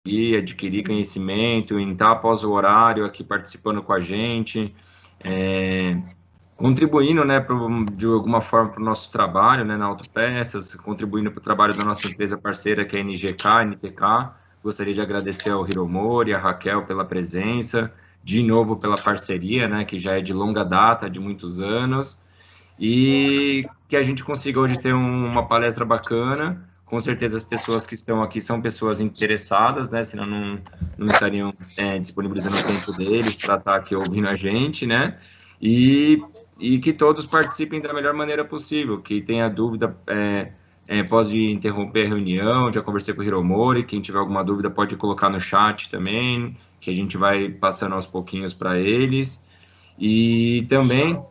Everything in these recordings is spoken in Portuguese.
adquirir conhecimento, em estar após o horário aqui participando com a gente, contribuindo, né, de alguma forma para o nosso trabalho, né, na Autopeças, contribuindo para o trabalho da nossa empresa parceira, que é a NTK. Gostaria de agradecer ao Hiromori, a Raquel pela presença, de novo pela parceria, né, que já é de longa data, de muitos anos, e que a gente consiga hoje ter uma palestra bacana. Com certeza as pessoas que estão aqui são pessoas interessadas, né, senão não estariam disponibilizando o tempo deles para estar aqui ouvindo a gente, né, e que todos participem da melhor maneira possível. Que tenha dúvida, pode interromper a reunião. Já conversei com o Hiromori, quem tiver alguma dúvida pode colocar no chat também, que a gente vai passando aos pouquinhos para eles. E também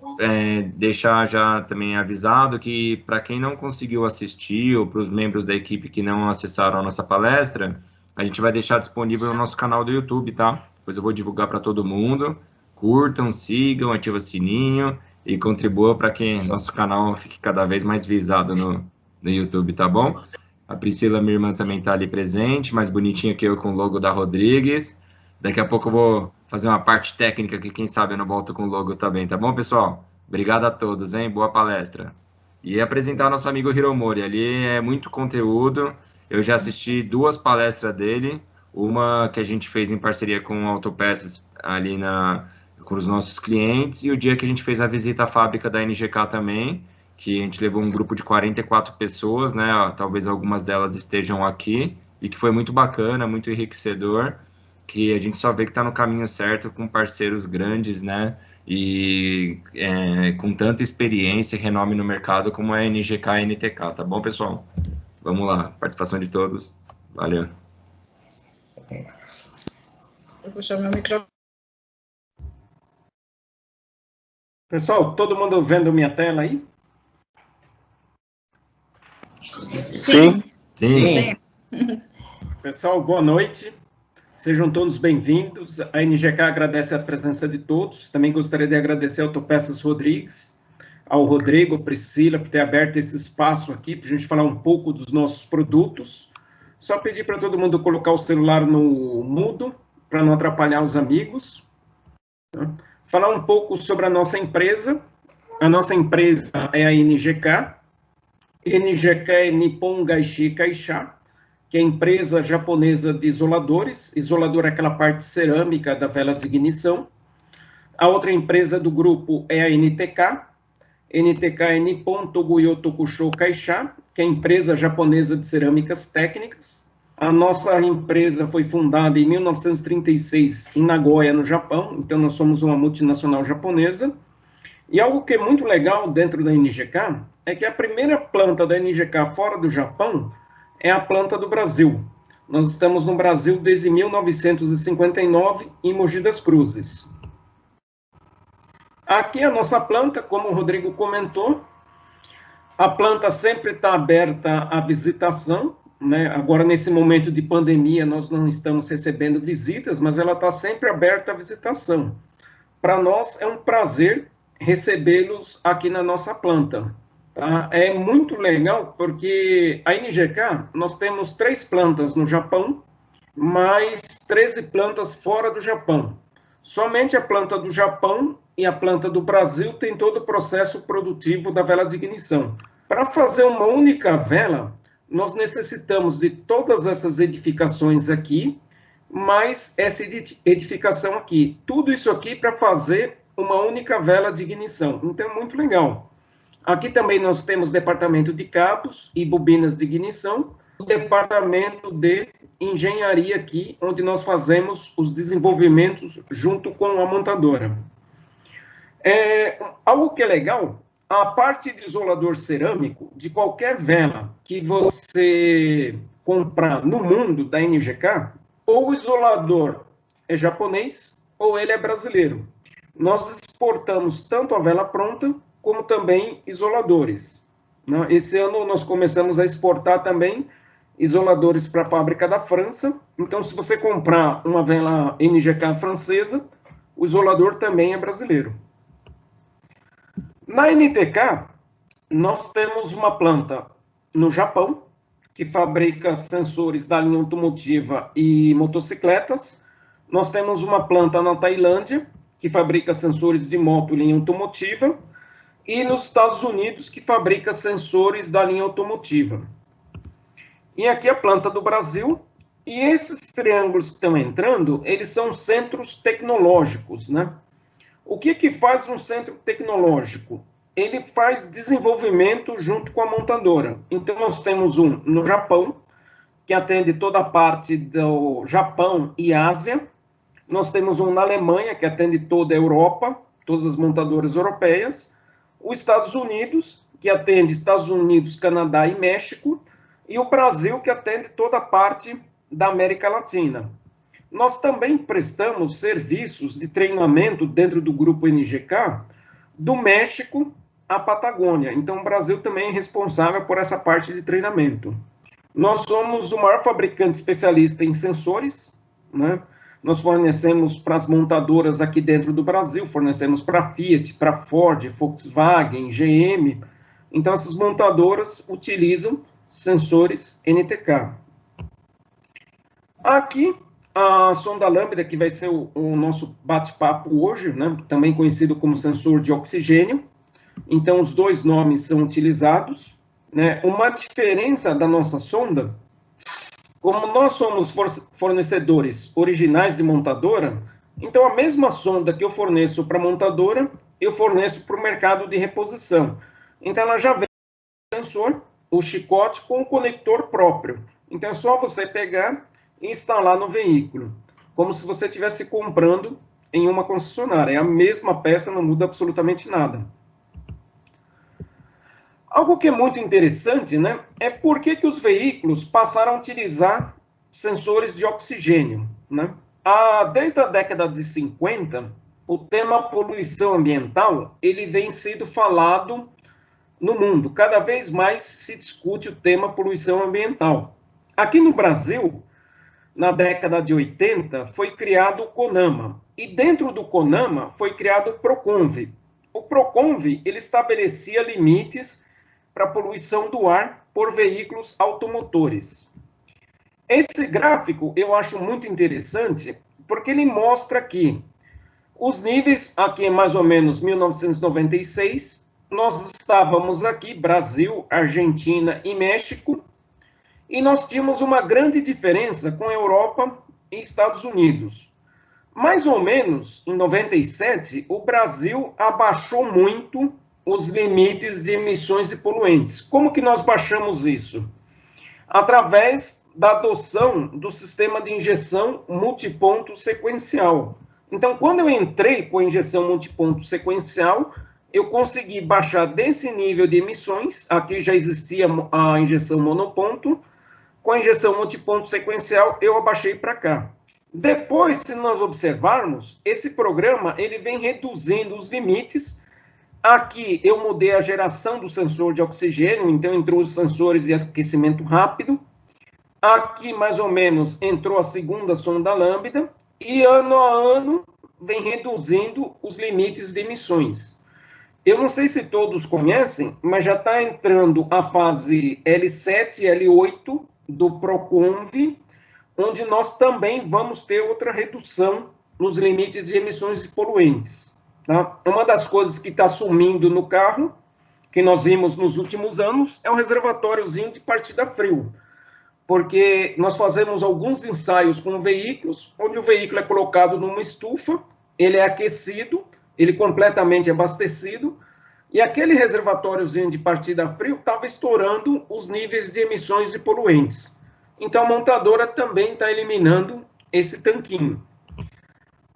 deixar já também avisado que para quem não conseguiu assistir, ou para os membros da equipe que não acessaram a nossa palestra, a gente vai deixar disponível no nosso canal do YouTube, tá? Depois eu vou divulgar para todo mundo. Curtam, sigam, ativem o sininho e contribuam para que nosso canal fique cada vez mais visado no YouTube, tá bom? A Priscila, minha irmã, também está ali presente, mais bonitinha que eu, com o logo da Rodrigues. Daqui a pouco eu vou fazer uma parte técnica que, quem sabe, eu não volto com o logo também, tá bom, pessoal? Obrigado a todos, hein? Boa palestra. E apresentar nosso amigo Hiromori, ali é muito conteúdo. Eu já assisti 2 palestras dele, uma que a gente fez em parceria com Autopeças ali com os nossos clientes, e o dia que a gente fez a visita à fábrica da NGK também, que a gente levou um grupo de 44 pessoas, né? Talvez algumas delas estejam aqui, e que foi muito bacana, muito enriquecedor, que a gente só vê que está no caminho certo com parceiros grandes, né? E com tanta experiência e renome no mercado como a NGK e a NTK, tá bom, pessoal? Vamos lá, participação de todos. Valeu. Eu vou chamar o microfone. Pessoal, todo mundo vendo minha tela aí? Sim. Sim. Pessoal, boa noite. Sejam todos bem-vindos. A NGK agradece a presença de todos. Também gostaria de agradecer ao Autopeças Rodrigues, ao Rodrigo, Priscila, por ter aberto esse espaço aqui para a gente falar um pouco dos nossos produtos. Só pedir para todo mundo colocar o celular no mudo, para não atrapalhar os amigos. Falar um pouco sobre a nossa empresa. A nossa empresa é a NGK. NGK é Nippon Gaishi Kaisha, que é a empresa japonesa de isoladores. Isolador é aquela parte cerâmica da vela de ignição. A outra empresa do grupo é a NTK. NTK é Nippon Toguyo Tokusho Kaisha, que é a empresa japonesa de cerâmicas técnicas. A nossa empresa foi fundada em 1936 em Nagoya, no Japão, então nós somos uma multinacional japonesa. E algo que é muito legal dentro da NGK é que a primeira planta da NGK fora do Japão é a planta do Brasil. Nós estamos no Brasil desde 1959, em Mogi das Cruzes. Aqui a nossa planta, como o Rodrigo comentou, a planta sempre está aberta à visitação, né? Agora, nesse momento de pandemia, nós não estamos recebendo visitas, mas ela está sempre aberta à visitação. Para nós é um prazer recebê-los aqui na nossa planta. Tá? É muito legal porque a NGK, nós temos 3 plantas no Japão, mais 13 plantas fora do Japão. Somente a planta do Japão e a planta do Brasil tem todo o processo produtivo da vela de ignição. Para fazer uma única vela, nós necessitamos de todas essas edificações aqui, mais essa edificação aqui. Tudo isso aqui para fazer uma única vela de ignição. Então, é muito legal. Aqui também nós temos departamento de cabos e bobinas de ignição, o departamento de engenharia aqui, onde nós fazemos os desenvolvimentos junto com a montadora. Algo que é legal, a parte de isolador cerâmico, de qualquer vela que você comprar no mundo da NGK, ou o isolador é japonês, ou ele é brasileiro. Nós exportamos tanto a vela pronta, como também isoladores. Esse ano nós começamos a exportar também isoladores para a fábrica da França. Então, se você comprar uma vela NGK francesa, o isolador também é brasileiro. Na NTK, nós temos uma planta no Japão, que fabrica sensores da linha automotiva e motocicletas. Nós temos uma planta na Tailândia, que fabrica sensores de moto e linha automotiva, e nos Estados Unidos, que fabrica sensores da linha automotiva. E aqui a planta do Brasil, e esses triângulos que estão entrando, eles são centros tecnológicos, né? O que faz um centro tecnológico? Ele faz desenvolvimento junto com a montadora. Então, nós temos um no Japão, que atende toda a parte do Japão e Ásia. Nós temos um na Alemanha, que atende toda a Europa, todas as montadoras europeias. Os Estados Unidos, que atende Estados Unidos, Canadá e México. E o Brasil, que atende toda a parte da América Latina. Nós também prestamos serviços de treinamento dentro do grupo NGK, do México à Patagônia. Então, o Brasil também é responsável por essa parte de treinamento. Nós somos o maior fabricante especialista em sensores, né? Nós fornecemos para as montadoras aqui dentro do Brasil, fornecemos para Fiat, para Ford, Volkswagen, GM. Então, essas montadoras utilizam sensores NTK. Aqui, a sonda lambda, que vai ser o nosso bate-papo hoje, né? Também conhecido como sensor de oxigênio. Então, os dois nomes são utilizados, né? Uma diferença da nossa sonda, como nós somos fornecedores originais de montadora, então a mesma sonda que eu forneço para a montadora, eu forneço para o mercado de reposição. Então, ela já vem com o sensor, o chicote, com o conector próprio. Então, é só você pegar e instalar no veículo, como se você estivesse comprando em uma concessionária. É a mesma peça, não muda absolutamente nada. Algo que é muito interessante, né, é por que os veículos passaram a utilizar sensores de oxigênio, né? Desde a década de 50, o tema poluição ambiental, ele vem sendo falado no mundo. Cada vez mais se discute o tema poluição ambiental. Aqui no Brasil, na década de 80, foi criado o CONAMA. E dentro do CONAMA foi criado o PROCONV. O PROCONV, ele estabelecia limites para a poluição do ar por veículos automotores. Esse gráfico eu acho muito interessante, porque ele mostra que os níveis, aqui é mais ou menos 1996, nós estávamos aqui, Brasil, Argentina e México, e nós tínhamos uma grande diferença com a Europa e Estados Unidos. Mais ou menos, em 97, o Brasil abaixou muito os limites de emissões de poluentes. Como que nós baixamos isso? Através da adoção do sistema de injeção multiponto sequencial. Então, quando eu entrei com a injeção multiponto sequencial, eu consegui baixar desse nível de emissões, aqui já existia a injeção monoponto, com a injeção multiponto sequencial, eu abaixei para cá. Depois, se nós observarmos, esse programa ele vem reduzindo os limites. Aqui eu mudei a geração do sensor de oxigênio, então entrou os sensores de aquecimento rápido. Aqui, mais ou menos, entrou a segunda sonda lambda. E ano a ano vem reduzindo os limites de emissões. Eu não sei se todos conhecem, mas já está entrando a fase L7 e L8 do PROCONV, onde nós também vamos ter outra redução nos limites de emissões de poluentes. Tá? Uma das coisas que está sumindo no carro, que nós vimos nos últimos anos, é o reservatóriozinho de partida frio. Porque nós fazemos alguns ensaios com veículos, onde o veículo é colocado numa estufa, ele é aquecido, ele completamente abastecido, e aquele reservatóriozinho de partida frio estava estourando os níveis de emissões de poluentes. Então, a montadora também está eliminando esse tanquinho.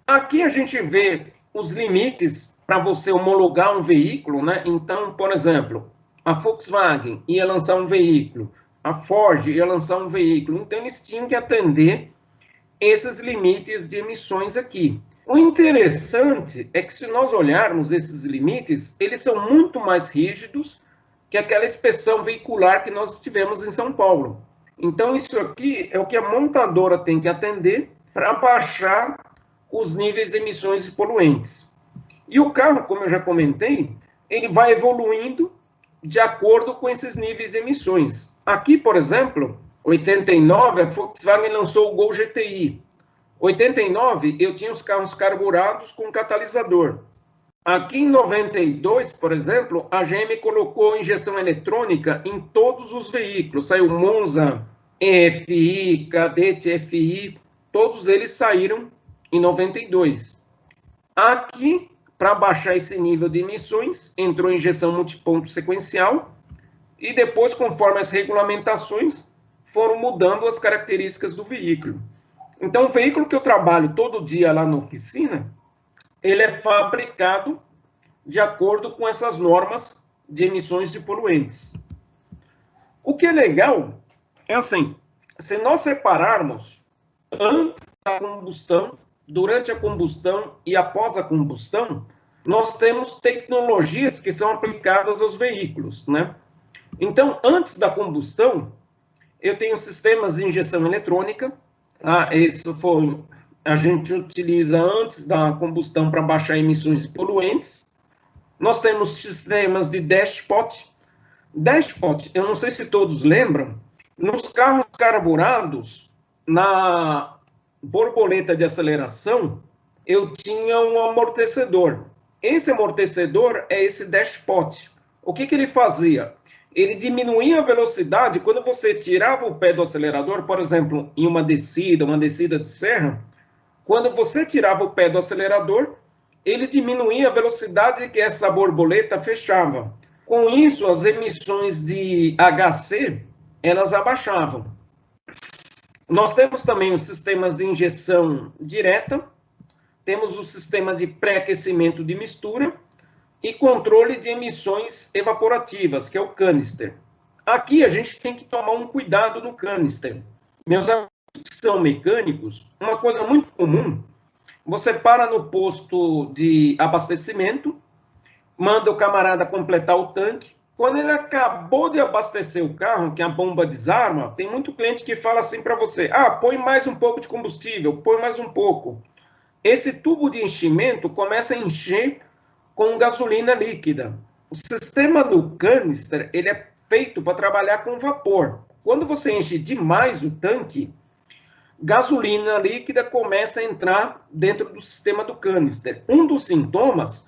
Aqui a gente vê os limites para você homologar um veículo, né? Então, por exemplo, a Volkswagen ia lançar um veículo, a Ford ia lançar um veículo, então eles tinham que atender esses limites de emissões aqui. O interessante é que, se nós olharmos esses limites, eles são muito mais rígidos que aquela inspeção veicular que nós tivemos em São Paulo. Então, isso aqui é o que a montadora tem que atender para baixar os níveis de emissões de poluentes. E o carro, como eu já comentei, ele vai evoluindo de acordo com esses níveis de emissões. Aqui, por exemplo, 89, a Volkswagen lançou o Gol GTI. 89, eu tinha os carros carburados com catalisador. Aqui em 92, por exemplo, a GM colocou injeção eletrônica em todos os veículos. Saiu Monza, EFI, Cadete FI, todos eles saíram em 92. Aqui, para baixar esse nível de emissões, entrou injeção multiponto sequencial e depois, conforme as regulamentações, foram mudando as características do veículo. Então, o veículo que eu trabalho todo dia lá na oficina, ele é fabricado de acordo com essas normas de emissões de poluentes. O que é legal é assim, se nós separarmos antes da combustão, durante a combustão e após a combustão, nós temos tecnologias que são aplicadas aos veículos, né? Então, antes da combustão, eu tenho sistemas de injeção eletrônica. Isso foi, a gente utiliza antes da combustão para baixar emissões de poluentes. Nós temos sistemas de dashpot. Dashpot, eu não sei se todos lembram, nos carros carburados, na borboleta de aceleração, eu tinha um amortecedor. Esse amortecedor é esse dashpot. O que ele fazia? Ele diminuía a velocidade quando você tirava o pé do acelerador, por exemplo, em uma descida de serra. Quando você tirava o pé do acelerador, ele diminuía a velocidade que essa borboleta fechava. Com isso, as emissões de HC, elas abaixavam. Nós temos também os sistemas de injeção direta, temos o sistema de pré-aquecimento de mistura, e controle de emissões evaporativas, que é o canister. Aqui a gente tem que tomar um cuidado no canister. Meus amigos que são mecânicos, uma coisa muito comum, você para no posto de abastecimento, manda o camarada completar o tanque, quando ele acabou de abastecer o carro, que a bomba desarma, tem muito cliente que fala assim para você, põe mais um pouco de combustível, põe mais um pouco. Esse tubo de enchimento começa a encher com gasolina líquida. O sistema do canister, ele é feito para trabalhar com vapor. Quando você enche demais o tanque, gasolina líquida começa a entrar dentro do sistema do canister. Um dos sintomas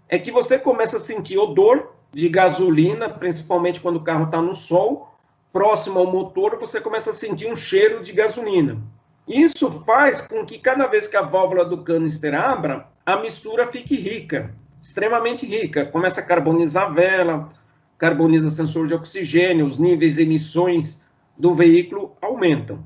é que você começa a sentir odor de gasolina, principalmente quando o carro está no sol, próximo ao motor, você começa a sentir um cheiro de gasolina. Isso faz com que cada vez que a válvula do canister abra, a mistura fique rica. Extremamente rica, começa a carbonizar a vela, carboniza sensor de oxigênio, os níveis de emissões do veículo aumentam.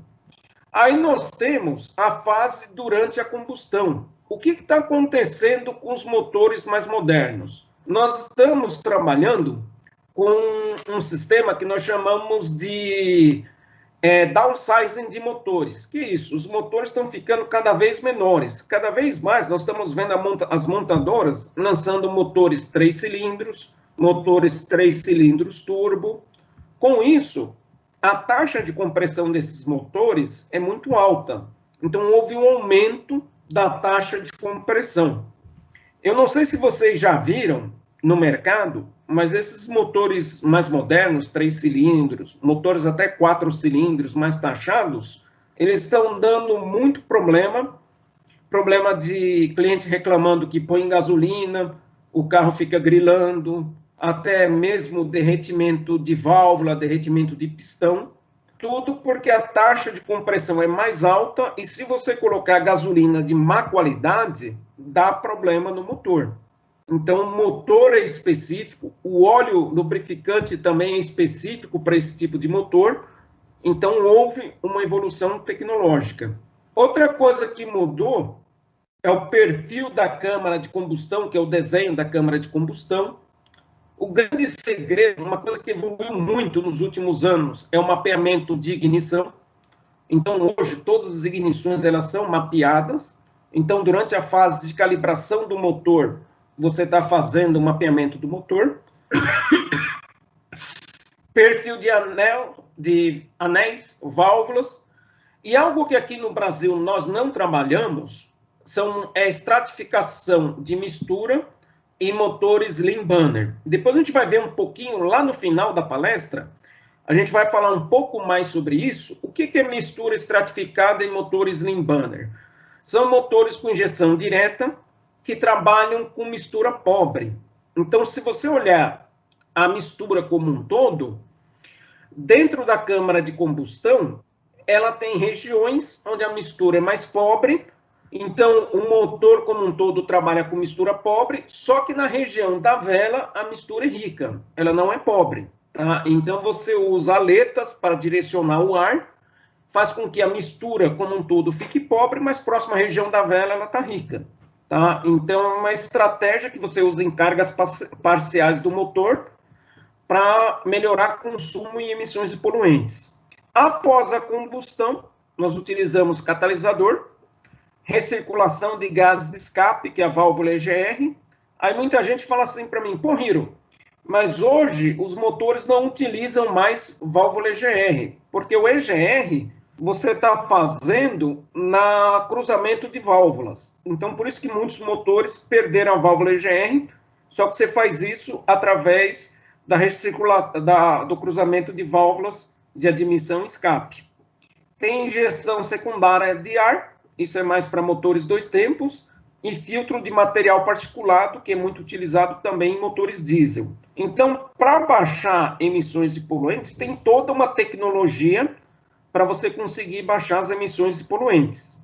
Aí nós temos a fase durante a combustão. O que está acontecendo com os motores mais modernos? Nós estamos trabalhando com um sistema que nós chamamos de downsizing de motores. Que isso? Os motores estão ficando cada vez menores. Cada vez mais nós estamos vendo as montadoras lançando motores 3 cilindros, motores 3 cilindros turbo. Com isso, a taxa de compressão desses motores é muito alta. Então, houve um aumento da taxa de compressão. Eu não sei se vocês já viram no mercado, mas esses motores mais modernos, 3 cilindros, motores até 4 cilindros mais taxados, eles estão dando muito problema de cliente reclamando que põe gasolina, o carro fica grilando, até mesmo derretimento de válvula, derretimento de pistão, tudo porque a taxa de compressão é mais alta e se você colocar gasolina de má qualidade, dá problema no motor. Então, o motor é específico, o óleo lubrificante também é específico para esse tipo de motor, então houve uma evolução tecnológica. Outra coisa que mudou é o perfil da câmara de combustão, que é o desenho da câmara de combustão. O grande segredo, uma coisa que evoluiu muito nos últimos anos, é o mapeamento de ignição. Então, hoje, todas as ignições elas são mapeadas. Então, durante a fase de calibração do motor, você está fazendo o mapeamento do motor. Perfil de anéis, válvulas. E algo que aqui no Brasil nós não trabalhamos é a estratificação de mistura e motores lean burner. Depois a gente vai ver um pouquinho lá no final da palestra A gente vai falar um pouco mais sobre isso. O que é mistura estratificada em motores Lean Banner? São motores com injeção direta que trabalham com mistura pobre. Então, se você olhar a mistura como um todo, dentro da câmara de combustão, ela tem regiões onde a mistura é mais pobre. Então, o motor como um todo trabalha com mistura pobre, só que na região da vela, a mistura é rica, ela não é pobre. Tá? Então, você usa aletas para direcionar o ar, faz com que a mistura como um todo fique pobre, mas próxima à região da vela, ela está rica. Tá? Então, é uma estratégia que você usa em cargas parciais do motor para melhorar consumo e emissões de poluentes. Após a combustão, nós utilizamos catalisador, recirculação de gases de escape, que é a válvula EGR. Aí muita gente fala assim para mim, pô, Hiro, mas hoje os motores não utilizam mais válvula EGR, porque o EGR você está fazendo na cruzamento de válvulas. Então, por isso que muitos motores perderam a válvula EGR, só que você faz isso através da recirculação, do cruzamento de válvulas de admissão e escape. Tem injeção secundária de ar, isso é mais para motores 2 tempos, e filtro de material particulado, que é muito utilizado também em motores diesel. Então, para baixar emissões de poluentes, tem toda uma tecnologia para você conseguir baixar as emissões de poluentes.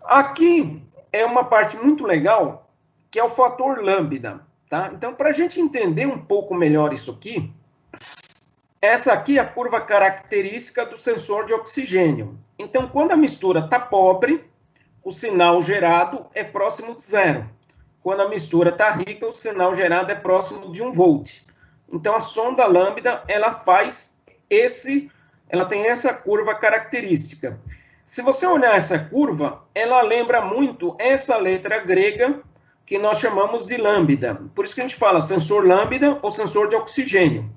Aqui é uma parte muito legal, que é o fator lambda. Tá? Então, para a gente entender um pouco melhor isso aqui, essa aqui é a curva característica do sensor de oxigênio. Então, quando a mistura está pobre, o sinal gerado é próximo de 0. Quando a mistura está rica, o sinal gerado é próximo de 1 volt. Então, a sonda lambda, ela tem essa curva característica. Se você olhar essa curva, ela lembra muito essa letra grega que nós chamamos de lambda. Por isso que a gente fala sensor lambda ou sensor de oxigênio.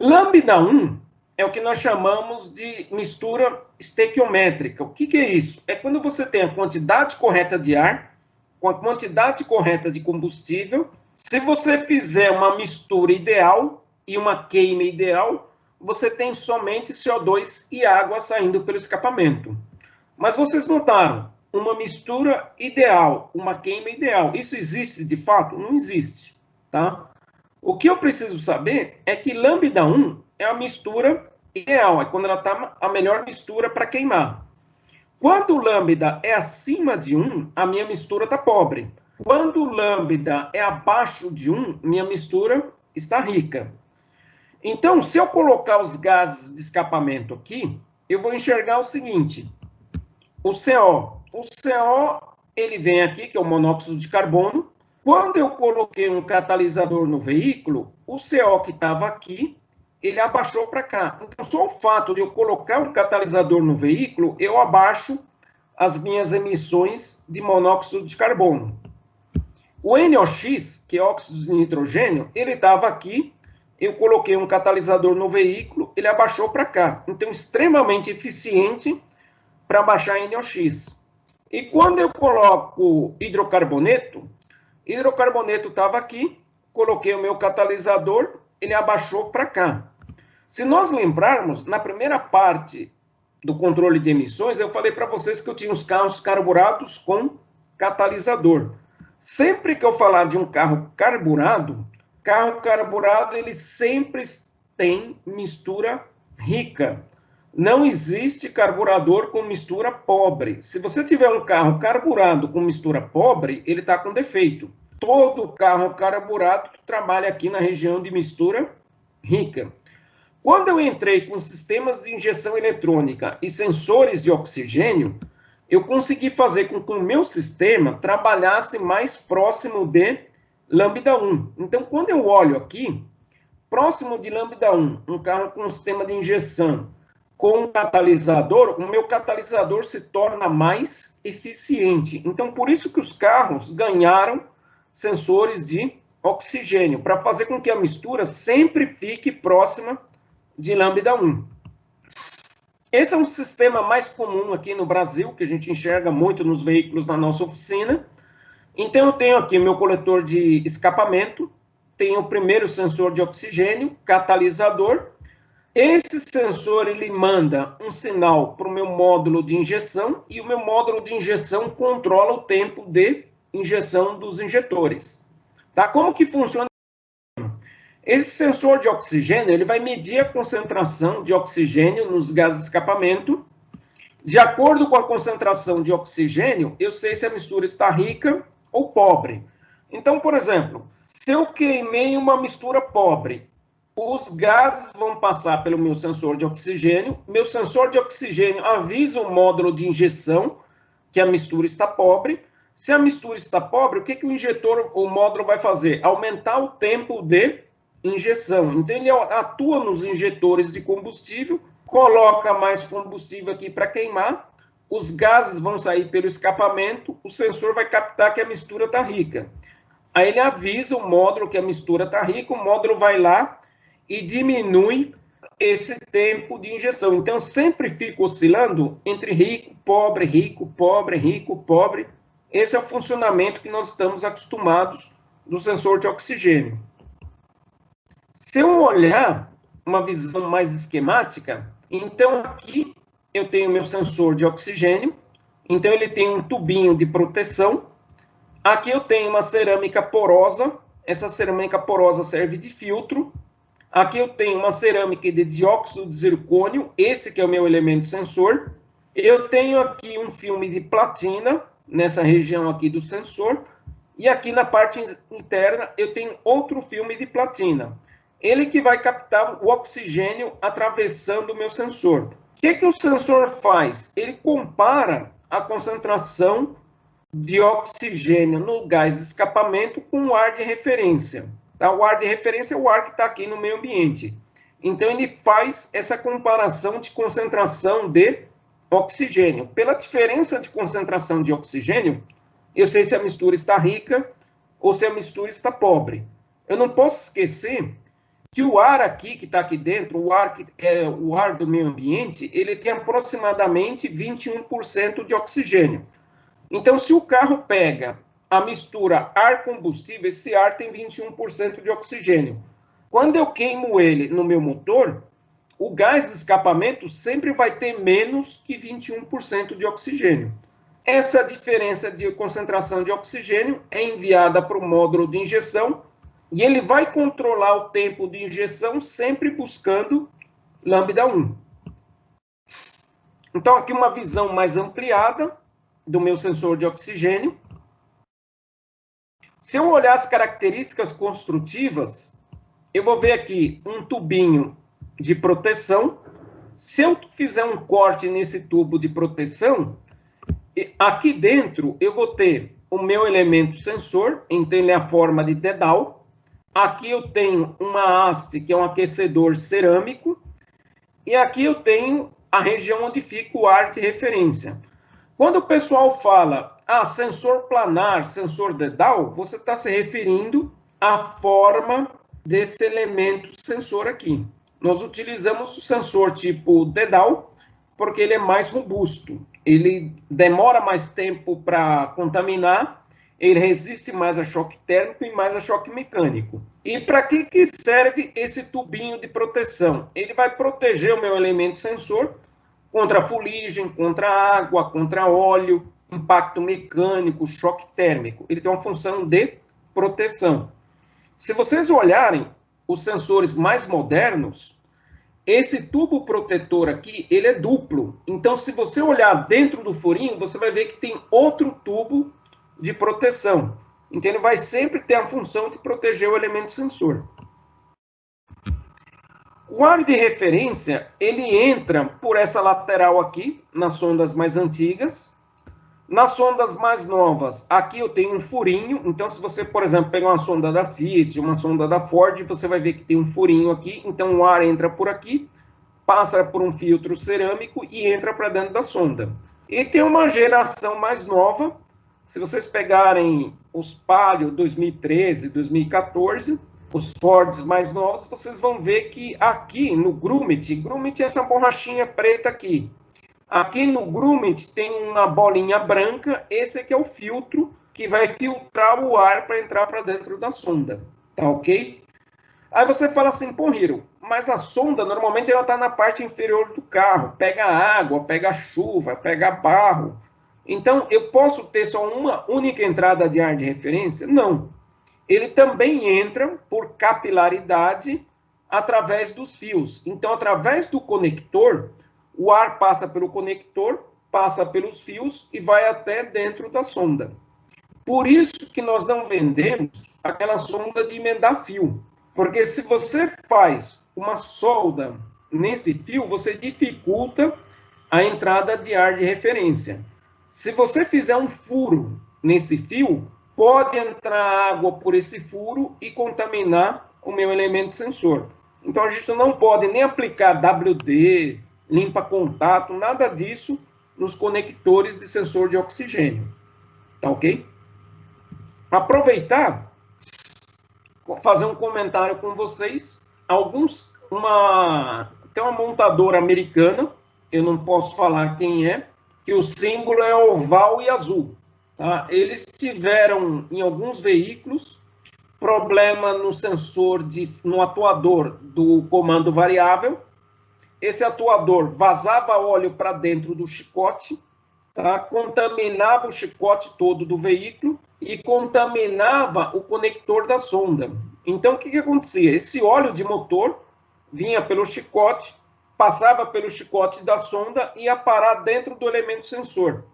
Lambda 1 é o que nós chamamos de mistura estequiométrica. O que é isso? É quando você tem a quantidade correta de ar com a quantidade correta de combustível. Se você fizer uma mistura ideal e uma queima ideal, você tem somente CO2 e água saindo pelo escapamento. Mas vocês notaram, uma mistura ideal, uma queima ideal, isso existe de fato? Não existe, tá? O que eu preciso saber é que lambda 1 é a mistura ideal, é quando ela está a melhor mistura para queimar. Quando o lambda é acima de 1, a minha mistura está pobre. Quando o lambda é abaixo de 1, minha mistura está rica. Então, se eu colocar os gases de escapamento aqui, eu vou enxergar o seguinte, o CO. O CO, ele vem aqui, que é o monóxido de carbono. Quando eu coloquei um catalisador no veículo, o CO que estava aqui, ele abaixou para cá. Então, só o fato de eu colocar um catalisador no veículo, eu abaixo as minhas emissões de monóxido de carbono. O NOx, que é óxido de nitrogênio, ele estava aqui, eu coloquei um catalisador no veículo, ele abaixou para cá. Então, extremamente eficiente para baixar NOx. E quando eu coloco hidrocarboneto estava aqui, coloquei o meu catalisador, ele abaixou para cá. Se nós lembrarmos, na primeira parte do controle de emissões, eu falei para vocês que eu tinha os carros carburados com catalisador. Sempre que eu falar de um carro carburado, ele sempre tem mistura rica. Não existe carburador com mistura pobre. Se você tiver um carro carburado com mistura pobre, ele está com defeito. Todo carro carburado trabalha aqui na região de mistura rica. Quando eu entrei com sistemas de injeção eletrônica e sensores de oxigênio, eu consegui fazer com que o meu sistema trabalhasse mais próximo de lambda 1. Então, quando eu olho aqui, próximo de lambda 1, um carro com sistema de injeção com um catalisador, o meu catalisador se torna mais eficiente. Então, por isso que os carros ganharam sensores de oxigênio, para fazer com que a mistura sempre fique próxima de lambda 1. Esse é um sistema mais comum aqui no Brasil, que a gente enxerga muito nos veículos na nossa oficina. Então, eu tenho aqui meu coletor de escapamento, tem o primeiro sensor de oxigênio, catalisador. Esse sensor, ele manda um sinal para o meu módulo de injeção, e o meu módulo de injeção controla o tempo de injeção dos injetores. Tá? Como que funciona? Esse sensor de oxigênio, ele vai medir a concentração de oxigênio nos gases de escapamento. De acordo com a concentração de oxigênio, eu sei se a mistura está rica ou pobre. Então, por exemplo, se eu queimei uma mistura pobre, os gases vão passar pelo meu sensor de oxigênio. Meu sensor de oxigênio avisa o módulo de injeção que a mistura está pobre. Se a mistura está pobre, o que o injetor, o módulo vai fazer? Aumentar o tempo de injeção. Então, ele atua nos injetores de combustível, coloca mais combustível aqui para queimar, os gases vão sair pelo escapamento, o sensor vai captar que a mistura está rica. Aí ele avisa o módulo que a mistura está rica, o módulo vai lá e diminui esse tempo de injeção. Então, sempre fica oscilando entre rico, pobre, rico, pobre, rico, pobre. Esse é o funcionamento que nós estamos acostumados do sensor de oxigênio. Se eu olhar uma visão mais esquemática, então aqui eu tenho meu sensor de oxigênio, então ele tem um tubinho de proteção. Aqui eu tenho uma cerâmica porosa, essa cerâmica porosa serve de filtro. Aqui eu tenho uma cerâmica de dióxido de zircônio, esse que é o meu elemento sensor. Eu tenho aqui um filme de platina, nessa região aqui do sensor. E aqui na parte interna eu tenho outro filme de platina. Ele que vai captar o oxigênio atravessando o meu sensor. O que o sensor faz? Ele compara a concentração de oxigênio no gás de escapamento com o ar de referência. Tá? O ar de referência é o ar que está aqui no meio ambiente. Então, ele faz essa comparação de concentração de oxigênio. Pela diferença de concentração de oxigênio, eu sei se a mistura está rica ou se a mistura está pobre. Eu não posso esquecer que o ar aqui, que está aqui dentro, o ar, que é o ar do meio ambiente, ele tem aproximadamente 21% de oxigênio. Então, se o carro pega a mistura ar-combustível, esse ar tem 21% de oxigênio. Quando eu queimo ele no meu motor, o gás de escapamento sempre vai ter menos que 21% de oxigênio. Essa diferença de concentração de oxigênio é enviada para o módulo de injeção e ele vai controlar o tempo de injeção sempre buscando lambda 1. Então, aqui uma visão mais ampliada do meu sensor de oxigênio. Se eu olhar as características construtivas, eu vou ver aqui um tubinho de proteção. Se eu fizer um corte nesse tubo de proteção, aqui dentro eu vou ter o meu elemento sensor, então ele é a forma de dedal. Aqui eu tenho uma haste, que é um aquecedor cerâmico, e aqui eu tenho a região onde fica o ar de referência. Quando o pessoal fala, sensor planar, sensor dedal, você está se referindo à forma desse elemento sensor aqui. Nós utilizamos o sensor tipo dedal, porque ele é mais robusto. Ele demora mais tempo para contaminar, ele resiste mais a choque térmico e mais a choque mecânico. E para que serve esse tubinho de proteção? Ele vai proteger o meu elemento sensor contra fuligem, contra água, contra óleo, impacto mecânico, choque térmico. Ele tem uma função de proteção. Se vocês olharem os sensores mais modernos, esse tubo protetor aqui, ele é duplo. Então, se você olhar dentro do furinho, você vai ver que tem outro tubo de proteção. Então, ele vai sempre ter a função de proteger o elemento sensor. O ar de referência, ele entra por essa lateral aqui, nas sondas mais antigas. Nas sondas mais novas, aqui eu tenho um furinho. Então, se você, por exemplo, pegar uma sonda da Fiat, uma sonda da Ford, você vai ver que tem um furinho aqui. Então, o ar entra por aqui, passa por um filtro cerâmico e entra para dentro da sonda. E tem uma geração mais nova. Se vocês pegarem os Palio 2013, 2014, os Fords mais novos, vocês vão ver que aqui no grummet é essa borrachinha preta aqui. Aqui no grummet tem uma bolinha branca, esse aqui é o filtro que vai filtrar o ar para entrar para dentro da sonda. Tá ok? Aí você fala assim, pô, Hiro, mas a sonda, normalmente, ela está na parte inferior do carro. Pega água, pega chuva, pega barro. Então, eu posso ter só uma única entrada de ar de referência? Não. Ele também entra por capilaridade através dos fios. Então, através do conector, o ar passa pelo conector, passa pelos fios e vai até dentro da sonda. Por isso que nós não vendemos aquela sonda de emendar fio. Porque se você faz uma solda nesse fio, você dificulta a entrada de ar de referência. Se você fizer um furo nesse fio, pode entrar água por esse furo e contaminar o meu elemento sensor. Então, a gente não pode nem aplicar WD, limpa-contato, nada disso nos conectores de sensor de oxigênio. Tá ok? Aproveitar, fazer um comentário com vocês. Tem uma montadora americana, eu não posso falar quem é, que o símbolo é oval e azul. Tá? Eles tiveram, em alguns veículos, problema no sensor, no atuador do comando variável. Esse atuador vazava óleo para dentro do chicote, tá? Contaminava o chicote todo do veículo e contaminava o conector da sonda. Então, o que acontecia? Esse óleo de motor vinha pelo chicote, passava pelo chicote da sonda e ia parar dentro do elemento sensor.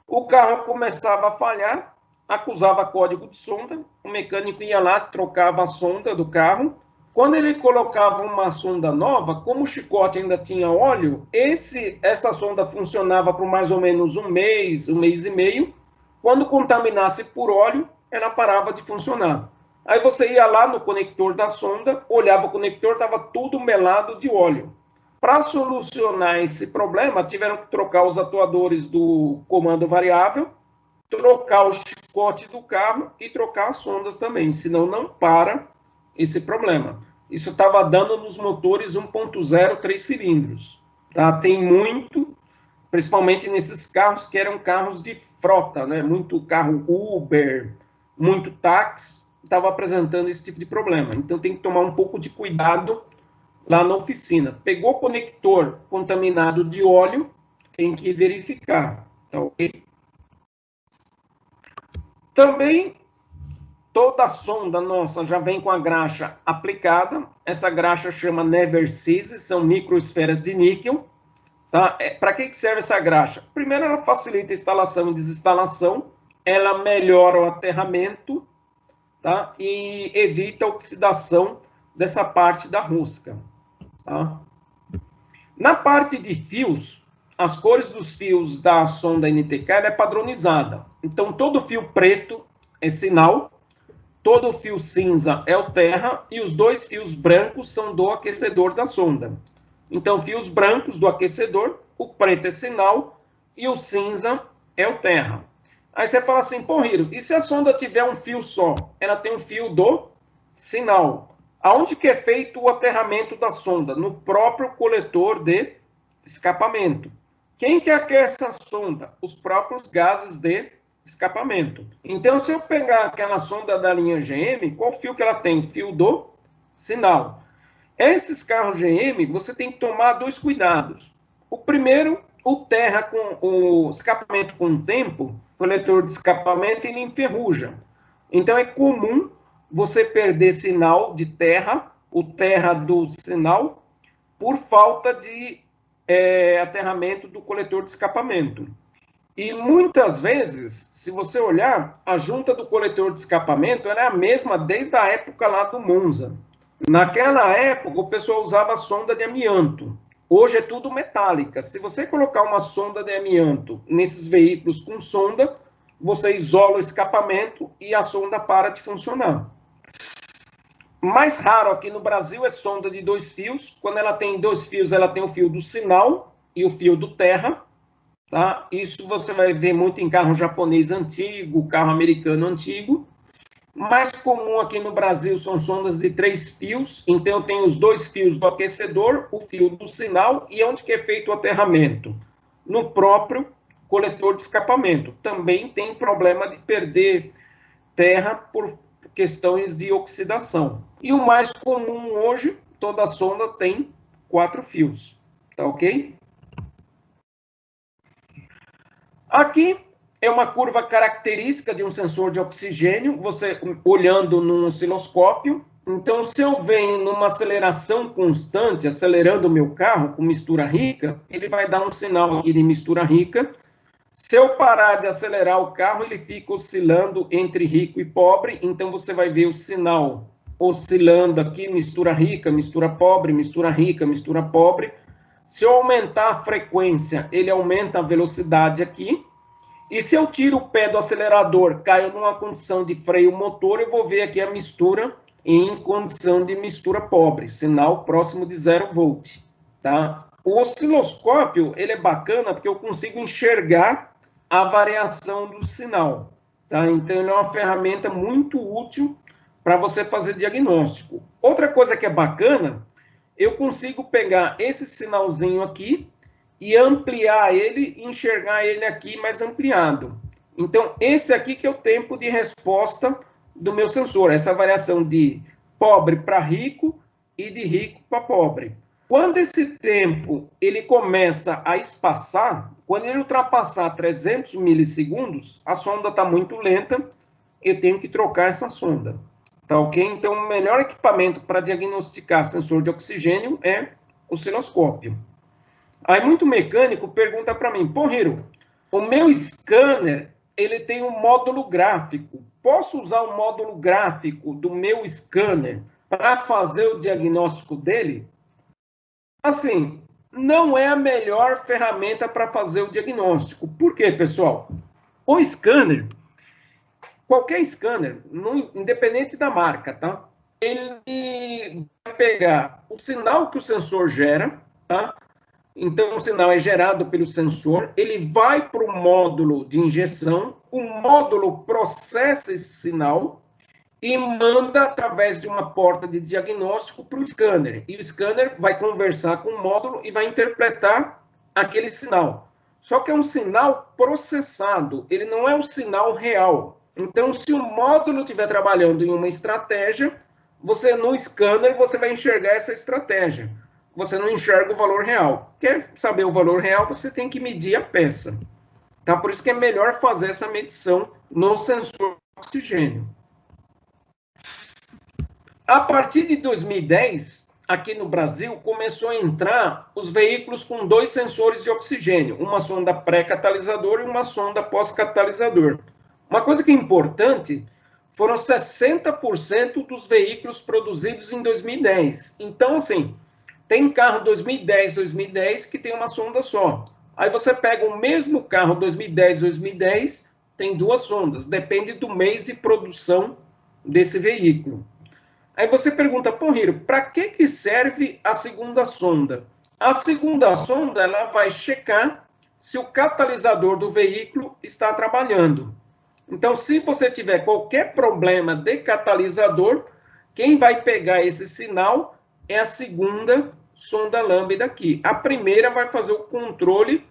O carro começava a falhar, acusava código de sonda, o mecânico ia lá, trocava a sonda do carro. Quando ele colocava uma sonda nova, como o chicote ainda tinha óleo, essa sonda funcionava por mais ou menos um mês e meio. Quando contaminasse por óleo, ela parava de funcionar. Aí você ia lá no conector da sonda, olhava o conector, estava tudo melado de óleo. Para solucionar esse problema, tiveram que trocar os atuadores do comando variável, trocar o chicote do carro e trocar as sondas também, senão não para esse problema. Isso estava dando nos motores 1.0 3 cilindros. Tá? Tem muito, principalmente nesses carros que eram carros de frota, né? Muito carro Uber, muito táxi, estava apresentando esse tipo de problema. Então tem que tomar um pouco de cuidado lá na oficina. Pegou o conector contaminado de óleo, tem que verificar. Tá ok? Também, toda a sonda nossa já vem com a graxa aplicada. Essa graxa chama Never-Seez, são microesferas de níquel. Tá? Para que serve essa graxa? Primeiro, ela facilita a instalação e desinstalação, ela melhora o aterramento, tá? E evita a oxidação dessa parte da rosca. Tá? Na parte de fios, as cores dos fios da sonda NTK é padronizada. Então, todo fio preto é sinal, todo fio cinza é o terra e os dois fios brancos são do aquecedor da sonda. Então, fios brancos do aquecedor, o preto é sinal e o cinza é o terra. Aí você fala assim, pô, Hiro, e se a sonda tiver um fio só? Ela tem um fio do sinal. Aonde que é feito o aterramento da sonda? No próprio coletor de escapamento. Quem que aquece a sonda? Os próprios gases de escapamento. Então, se eu pegar aquela sonda da linha GM, qual fio que ela tem? Fio do sinal. Esses carros GM, você tem que tomar dois cuidados. O primeiro, o terra com o escapamento com o tempo, o coletor de escapamento, ele enferruja. Então, é comum você perder sinal de terra, o terra do sinal, por falta de aterramento do coletor de escapamento. E muitas vezes, se você olhar, a junta do coletor de escapamento era a mesma desde a época lá do Monza. Naquela época, o pessoal usava sonda de amianto. Hoje é tudo metálica. Se você colocar uma sonda de amianto nesses veículos com sonda, você isola o escapamento e a sonda para de funcionar. Mais raro aqui no Brasil é sonda de 2 fios. Quando ela tem 2 fios, ela tem o fio do sinal e o fio do terra. Tá? Isso você vai ver muito em carro japonês antigo, carro americano antigo. Mais comum aqui no Brasil são sondas de 3 fios. Então, eu tenho os 2 fios do aquecedor, o fio do sinal e onde que é feito o aterramento? No próprio coletor de escapamento. Também tem problema de perder terra por questões de oxidação. E o mais comum hoje, toda sonda tem 4 fios, tá ok? Aqui é uma curva característica de um sensor de oxigênio, você olhando num osciloscópio. Então, se eu venho numa aceleração constante, acelerando o meu carro com mistura rica, ele vai dar um sinal aqui de mistura rica. Se eu parar de acelerar o carro, ele fica oscilando entre rico e pobre, então você vai ver o sinal oscilando aqui, mistura rica, mistura pobre, mistura rica, mistura pobre. Se eu aumentar a frequência, ele aumenta a velocidade aqui. E se eu tiro o pé do acelerador, caio numa condição de freio motor, eu vou ver aqui a mistura em condição de mistura pobre, sinal próximo de 0 volt, tá? O osciloscópio, ele é bacana porque eu consigo enxergar a variação do sinal, tá? Então, ele é uma ferramenta muito útil para você fazer diagnóstico. Outra coisa que é bacana, eu consigo pegar esse sinalzinho aqui e ampliar ele, enxergar ele aqui mais ampliado. Então, esse aqui que é o tempo de resposta do meu sensor, essa variação de pobre para rico e de rico para pobre. Quando esse tempo ele começa a espaçar, quando ele ultrapassar 300 milissegundos, a sonda está muito lenta, eu tenho que trocar essa sonda. Tá ok? Então, o melhor equipamento para diagnosticar sensor de oxigênio é o osciloscópio. Aí, muito mecânico pergunta para mim, pô, Hiro, o meu scanner, ele tem um módulo gráfico. Posso usar o módulo gráfico do meu scanner para fazer o diagnóstico dele? Assim, não é a melhor ferramenta para fazer o diagnóstico. Por quê, pessoal? O scanner, qualquer scanner, independente da marca, tá? Ele vai pegar o sinal que o sensor gera, tá? Então, o sinal é gerado pelo sensor, ele vai para o módulo de injeção, o módulo processa esse sinal e manda através de uma porta de diagnóstico para o scanner. E o scanner vai conversar com o módulo e vai interpretar aquele sinal. Só que é um sinal processado, ele não é um sinal real. Então, se o módulo estiver trabalhando em uma estratégia, você no scanner você vai enxergar essa estratégia. Você não enxerga o valor real. Quer saber o valor real, você tem que medir a peça. Tá? Por isso que é melhor fazer essa medição no sensor de oxigênio. A partir de 2010, aqui no Brasil, começou a entrar os veículos com 2 sensores de oxigênio, uma sonda pré-catalisador e uma sonda pós-catalisador. Uma coisa que é importante, foram 60% dos veículos produzidos em 2010. Então, assim, tem carro 2010 que tem uma sonda só. Aí você pega o mesmo carro 2010, tem 2 sondas. Depende do mês de produção desse veículo. Aí você pergunta, pô, Hiro, para que serve a segunda sonda? A segunda sonda, ela vai checar se o catalisador do veículo está trabalhando. Então, se você tiver qualquer problema de catalisador, quem vai pegar esse sinal é a segunda sonda lambda aqui. A primeira vai fazer o controle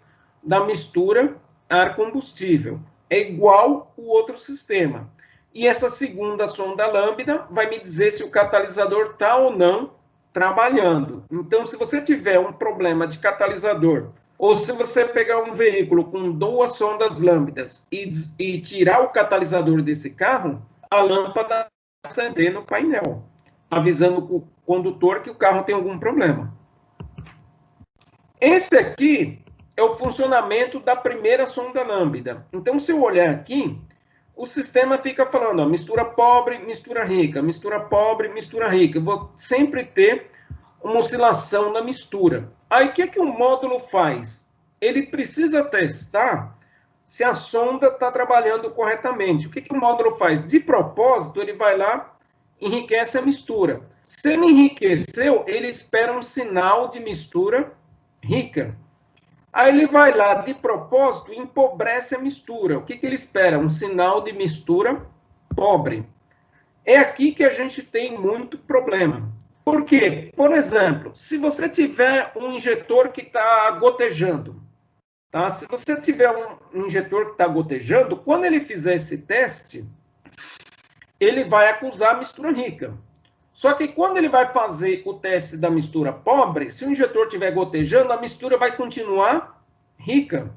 da mistura ar-combustível. É igual o outro sistema. E essa segunda sonda lambda vai me dizer se o catalisador está ou não trabalhando. Então, se você tiver um problema de catalisador, ou se você pegar um veículo com 2 sondas lambdas e tirar o catalisador desse carro, a lâmpada vai acender no painel, avisando o condutor que o carro tem algum problema. Esse aqui é o funcionamento da primeira sonda lambda. Então, se eu olhar aqui, o sistema fica falando, ó, mistura pobre, mistura rica, mistura pobre, mistura rica. Eu vou sempre ter uma oscilação na mistura. Aí, o que o módulo faz? Ele precisa testar se a sonda está trabalhando corretamente. O que o módulo faz? De propósito, ele vai lá e enriquece a mistura. Se ele enriqueceu, ele espera um sinal de mistura rica. Aí ele vai lá, de propósito, e empobrece a mistura. O que ele espera? Um sinal de mistura pobre. É aqui que a gente tem muito problema. Por quê? Por exemplo, se você tiver um injetor que está gotejando, tá? Se você tiver um injetor que está gotejando, quando ele fizer esse teste, ele vai acusar a mistura rica. Só que quando ele vai fazer o teste da mistura pobre, se o injetor estiver gotejando, a mistura vai continuar rica.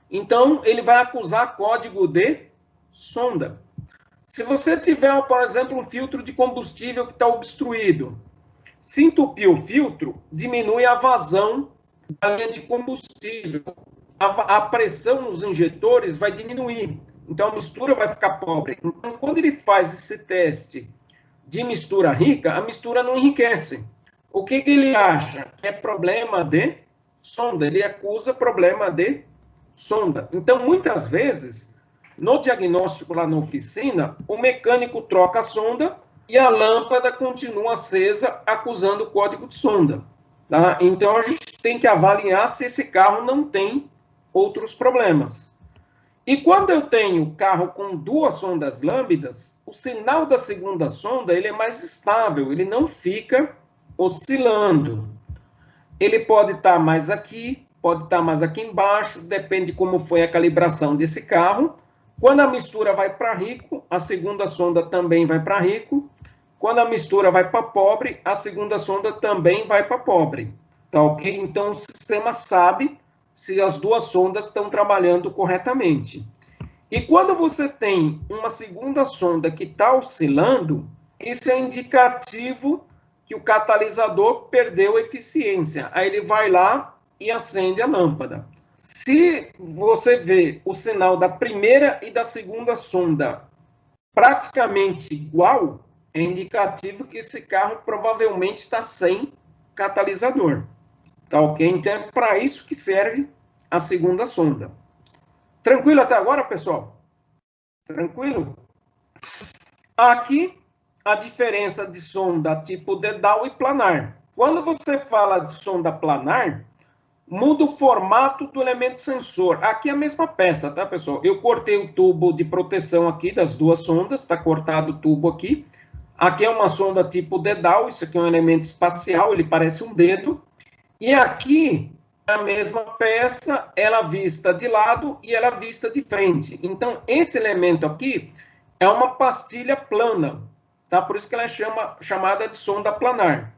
Então, ele vai acusar código de sonda. Se você tiver, por exemplo, um filtro de combustível que está obstruído, se entupir o filtro, diminui a vazão da linha de combustível. A pressão nos injetores vai diminuir. Então, a mistura vai ficar pobre. Então, quando ele faz esse teste de mistura rica, a mistura não enriquece. O que ele acha? É problema de sonda. Ele acusa problema de sonda. Então, muitas vezes, no diagnóstico lá na oficina, o mecânico troca a sonda e a lâmpada continua acesa, acusando o código de sonda. Tá? Então, a gente tem que avaliar se esse carro não tem outros problemas. E quando eu tenho carro com duas sondas lambdas, o sinal da segunda sonda ele é mais estável, ele não fica oscilando. Ele pode estar mais aqui, pode estar mais aqui embaixo, depende de como foi a calibração desse carro. Quando a mistura vai para rico, a segunda sonda também vai para rico. Quando a mistura vai para pobre, a segunda sonda também vai para pobre. Tá ok? Então, o sistema sabe se as duas sondas estão trabalhando corretamente. E quando você tem uma segunda sonda que está oscilando, isso é indicativo que o catalisador perdeu eficiência. Aí ele vai lá e acende a lâmpada. Se você vê o sinal da primeira e da segunda sonda praticamente igual, é indicativo que esse carro provavelmente está sem catalisador. Tá ok? Então é para isso que serve a segunda sonda. Tranquilo até agora, pessoal? Tranquilo? Aqui, a diferença de sonda tipo dedal e planar. Quando você fala de sonda planar, muda o formato do elemento sensor. Aqui é a mesma peça, tá, pessoal? Eu cortei o tubo de proteção aqui das duas sondas, está cortado o tubo aqui. Aqui é uma sonda tipo dedal, isso aqui é um elemento espacial, ele parece um dedo. E aqui, a mesma peça, ela vista de lado e ela vista de frente. Então, esse elemento aqui é uma pastilha plana, tá? Por isso que ela é chamada de sonda planar.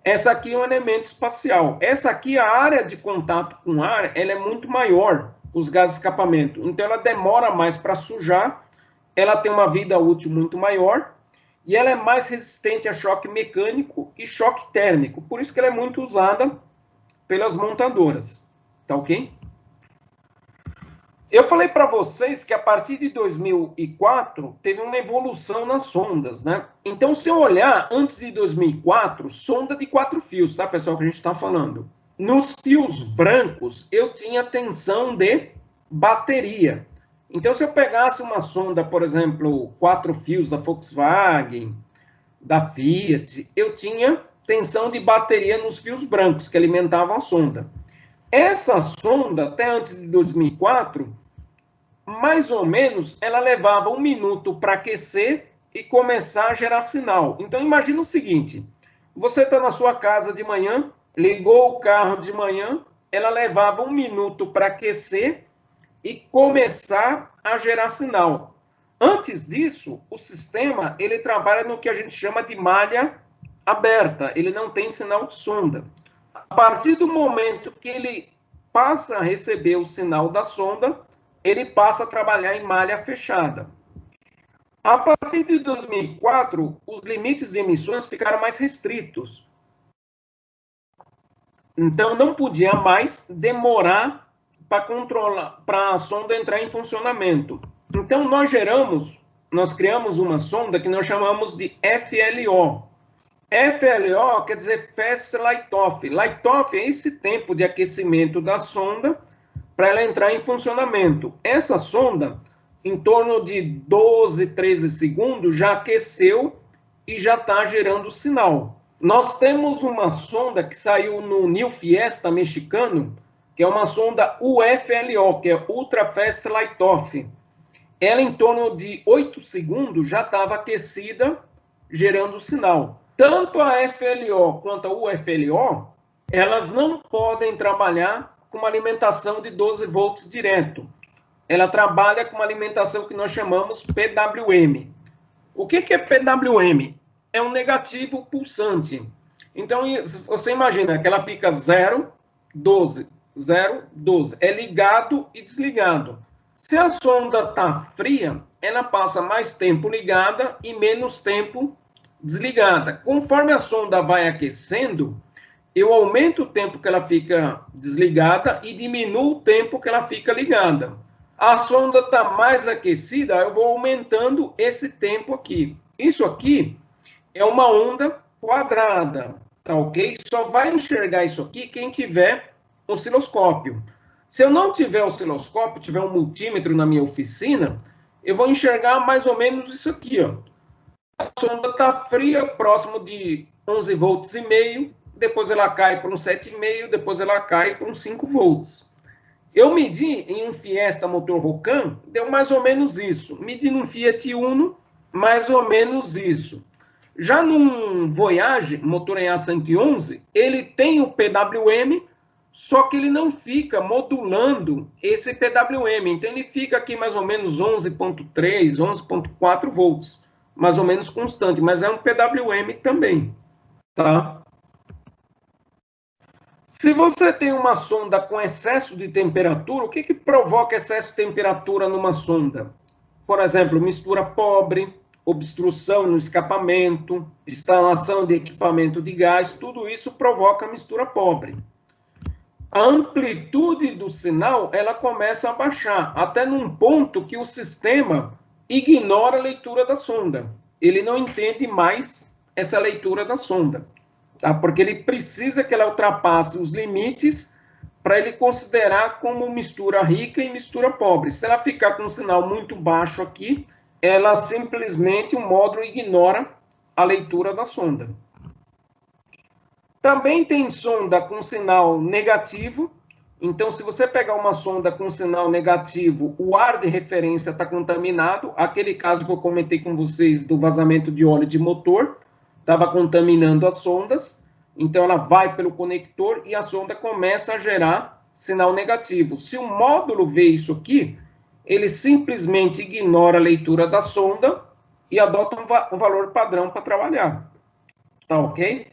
Essa aqui é um elemento espacial. Essa aqui, a área de contato com o ar, ela é muito maior, os gases de escapamento. Então, ela demora mais para sujar, ela tem uma vida útil muito maior, e ela é mais resistente a choque mecânico e choque térmico. Por isso que ela é muito usada pelas montadoras. Tá ok? Eu falei para vocês que a partir de 2004 teve uma evolução nas sondas, né? Então, se eu olhar antes de 2004, sonda de 4 fios, tá, pessoal, que a gente está falando. Nos fios brancos, eu tinha tensão de bateria. Então, se eu pegasse uma sonda, por exemplo, 4 fios da Volkswagen, da Fiat, eu tinha tensão de bateria nos fios brancos, que alimentavam a sonda. Essa sonda, até antes de 2004, mais ou menos, ela levava 1 minuto para aquecer e começar a gerar sinal. Então, imagina o seguinte, você está na sua casa de manhã, ligou o carro de manhã, ela levava 1 minuto para aquecer e começar a gerar sinal. Antes disso, o sistema ele trabalha no que a gente chama de malha aberta, ele não tem sinal de sonda. A partir do momento que ele passa a receber o sinal da sonda, ele passa a trabalhar em malha fechada. A partir de 2004, os limites de emissões ficaram mais restritos. Então, não podia mais demorar para controlar, para a sonda entrar em funcionamento. Então, nós criamos uma sonda que nós chamamos de FLO. FLO quer dizer Fast Light Off. Light Off é esse tempo de aquecimento da sonda para ela entrar em funcionamento. Essa sonda, em torno de 12, 13 segundos, já aqueceu e já está gerando sinal. Nós temos uma sonda que saiu no New Fiesta mexicano, que é uma sonda UFLO, que é Ultra Fast Light Off. Ela, em torno de 8 segundos, já estava aquecida, gerando sinal. Tanto a FLO quanto a UFLO, elas não podem trabalhar com uma alimentação de 12 volts direto. Ela trabalha com uma alimentação que nós chamamos PWM. O que é PWM? É um negativo pulsante. Então, você imagina que ela fica 0, 12, 0, 12. É ligado e desligado. Se a sonda está fria, ela passa mais tempo ligada e menos tempo desligada. Conforme a sonda vai aquecendo, eu aumento o tempo que ela fica desligada e diminuo o tempo que ela fica ligada. A sonda está mais aquecida, eu vou aumentando esse tempo aqui. Isso aqui é uma onda quadrada, tá ok? Só vai enxergar isso aqui quem tiver osciloscópio. Se eu não tiver osciloscópio, tiver um multímetro na minha oficina, eu vou enxergar mais ou menos isso aqui, ó. A sonda está fria, próximo de 11 volts e meio, depois ela cai para um 7,5, depois ela cai para uns 5 volts. Eu medi em um Fiesta motor Rocan, deu mais ou menos isso. Medi num Fiat Uno, mais ou menos isso. Já num Voyage, motor em A111, ele tem o PWM, só que ele não fica modulando esse PWM. Então, ele fica aqui mais ou menos 11,3, 11,4 volts. Mais ou menos constante, mas é um PWM também, tá? Se você tem uma sonda com excesso de temperatura, o que provoca excesso de temperatura numa sonda? Por exemplo, mistura pobre, obstrução no escapamento, instalação de equipamento de gás, tudo isso provoca mistura pobre. A amplitude do sinal, ela começa a baixar, até num ponto que o sistema ignora a leitura da sonda. Ele não entende mais essa leitura da sonda, tá? Porque ele precisa que ela ultrapasse os limites para ele considerar como mistura rica e mistura pobre. Se ela ficar com um sinal muito baixo aqui, ela simplesmente, o módulo ignora a leitura da sonda. Também tem sonda com sinal negativo. Então, se você pegar uma sonda com sinal negativo, o ar de referência está contaminado. Aquele caso que eu comentei com vocês do vazamento de óleo de motor, estava contaminando as sondas. Então, ela vai pelo conector e a sonda começa a gerar sinal negativo. Se o módulo vê isso aqui, ele simplesmente ignora a leitura da sonda e adota um valor padrão para trabalhar. Tá ok?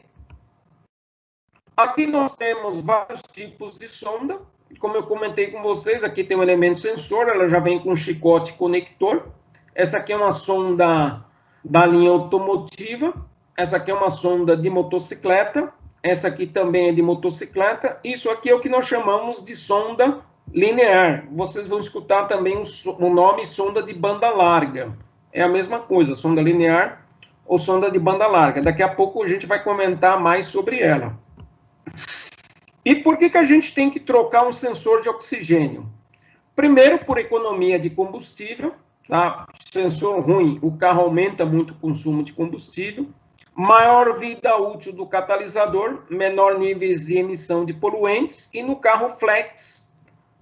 Aqui nós temos vários tipos de sonda. Como eu comentei com vocês, aqui tem um elemento sensor, ela já vem com chicote conector. Essa aqui é uma sonda da linha automotiva. Essa aqui é uma sonda de motocicleta. Essa aqui também é de motocicleta. Isso aqui é o que nós chamamos de sonda linear. Vocês vão escutar também o nome sonda de banda larga. É a mesma coisa, sonda linear ou sonda de banda larga. Daqui a pouco a gente vai comentar mais sobre ela. E por que a gente tem que trocar um sensor de oxigênio? Primeiro, por economia de combustível. Tá? Sensor ruim, o carro aumenta muito o consumo de combustível. Maior vida útil do catalisador, menor níveis de emissão de poluentes. E no carro flex,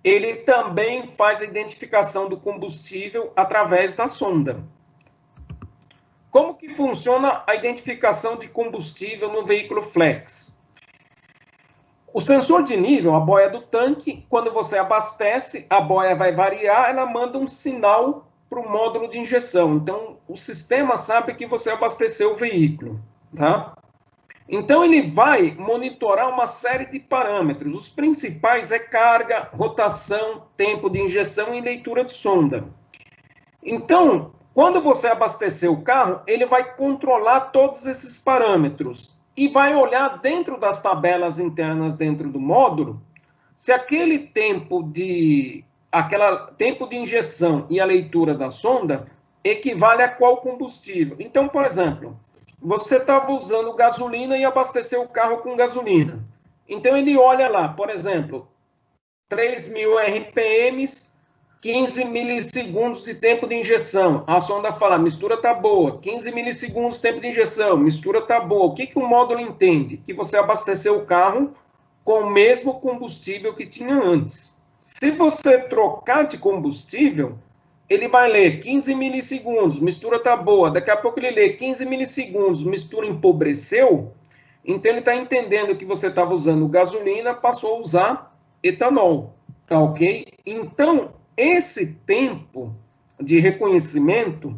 ele também faz a identificação do combustível através da sonda. Como que funciona a identificação de combustível no veículo flex? O sensor de nível, a boia do tanque, quando você abastece, a boia vai variar, ela manda um sinal para o módulo de injeção. Então, o sistema sabe que você abasteceu o veículo, tá? Então, ele vai monitorar uma série de parâmetros. Os principais é carga, rotação, tempo de injeção e leitura de sonda. Então, quando você abastecer o carro, ele vai controlar todos esses parâmetros e vai olhar dentro das tabelas internas dentro do módulo se aquele tempo de injeção e a leitura da sonda equivale a qual combustível. Então, por exemplo, você estava usando gasolina e abasteceu o carro com gasolina. Então, ele olha lá, por exemplo, 3.000 RPMs, 15 milissegundos de tempo de injeção. A sonda fala, mistura está boa. 15 milissegundos de tempo de injeção, mistura está boa. O que o módulo entende? Que você abasteceu o carro com o mesmo combustível que tinha antes. Se você trocar de combustível, ele vai ler 15 milissegundos, mistura está boa. Daqui a pouco ele lê 15 milissegundos, mistura empobreceu. Então ele está entendendo que você estava usando gasolina, passou a usar etanol. Tá ok? Então, esse tempo de reconhecimento,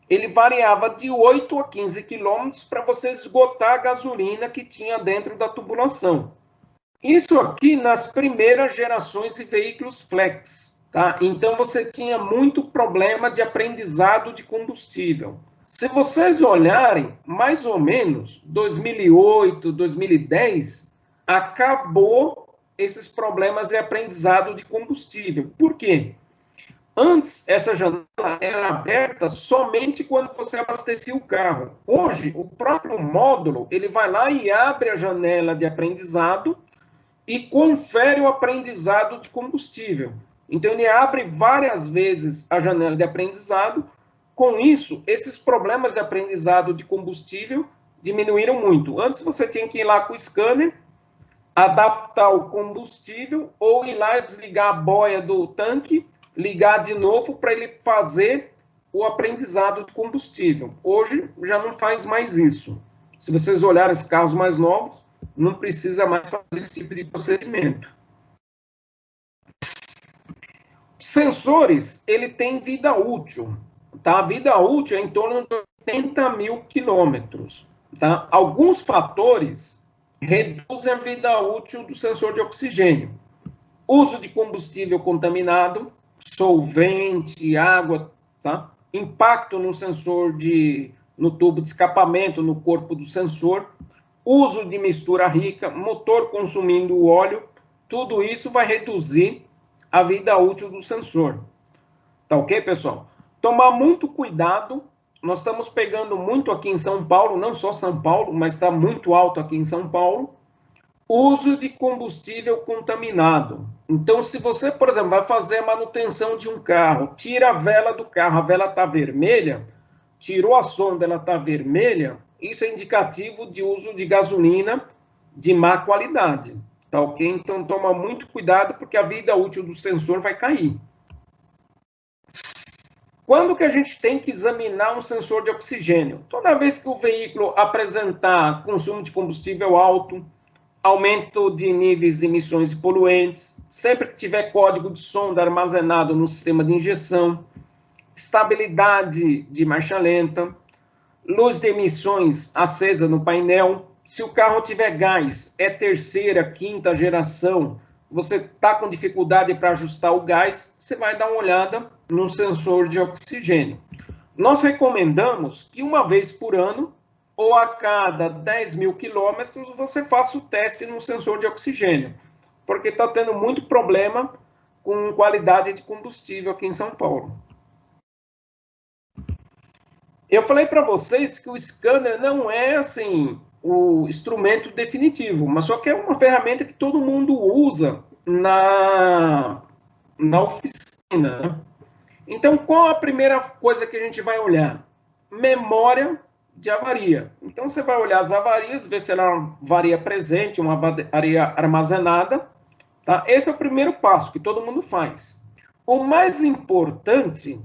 ele variava de 8 a 15 quilômetros para você esgotar a gasolina que tinha dentro da tubulação. Isso aqui nas primeiras gerações de veículos flex, tá? Então você tinha muito problema de aprendizado de combustível. Se vocês olharem, mais ou menos, 2008, 2010, acabou esses problemas de aprendizado de combustível. Por quê? Antes, essa janela era aberta somente quando você abastecia o carro. Hoje, o próprio módulo, ele vai lá e abre a janela de aprendizado e confere o aprendizado de combustível. Então, ele abre várias vezes a janela de aprendizado. Com isso, esses problemas de aprendizado de combustível diminuíram muito. Antes, você tinha que ir lá com o scanner, adaptar o combustível, ou ir lá e desligar a boia do tanque, ligar de novo para ele fazer o aprendizado de combustível. Hoje, já não faz mais isso. Se vocês olharem os carros mais novos, não precisa mais fazer esse tipo de procedimento. Sensores, ele tem vida útil. Tá? A vida útil é em torno de 80 mil quilômetros. Tá? Alguns fatores reduzem a vida útil do sensor de oxigênio. Uso de combustível contaminado, solvente, água, tá? Impacto no sensor no tubo de escapamento, no corpo do sensor, uso de mistura rica, motor consumindo óleo, tudo isso vai reduzir a vida útil do sensor. Tá ok, pessoal? Tomar muito cuidado, nós estamos pegando muito aqui em São Paulo, não só São Paulo, mas está muito alto aqui em São Paulo, uso de combustível contaminado. Então, se você, por exemplo, vai fazer a manutenção de um carro, tira a vela do carro, a vela está vermelha, tirou a sonda, ela está vermelha, isso é indicativo de uso de gasolina de má qualidade, tá ok? Então, toma muito cuidado, porque a vida útil do sensor vai cair. Quando que a gente tem que examinar um sensor de oxigênio? Toda vez que o veículo apresentar consumo de combustível alto, aumento de níveis de emissões de poluentes, sempre que tiver código de sonda armazenado no sistema de injeção, estabilidade de marcha lenta, luz de emissões acesa no painel. Se o carro tiver gás, é terceira, quinta geração, você está com dificuldade para ajustar o gás, você vai dar uma olhada no sensor de oxigênio. Nós recomendamos que uma vez por ano, ou a cada 10 mil quilômetros, você faça o teste no sensor de oxigênio, porque está tendo muito problema com qualidade de combustível aqui em São Paulo. Eu falei para vocês que o scanner não é, assim, o instrumento definitivo, mas só que é uma ferramenta que todo mundo usa na oficina, né? Então, qual a primeira coisa que a gente vai olhar? Memória de avaria. Então, você vai olhar as avarias, ver se ela é uma avaria presente, uma avaria armazenada. Tá? Esse é o primeiro passo que todo mundo faz. O mais importante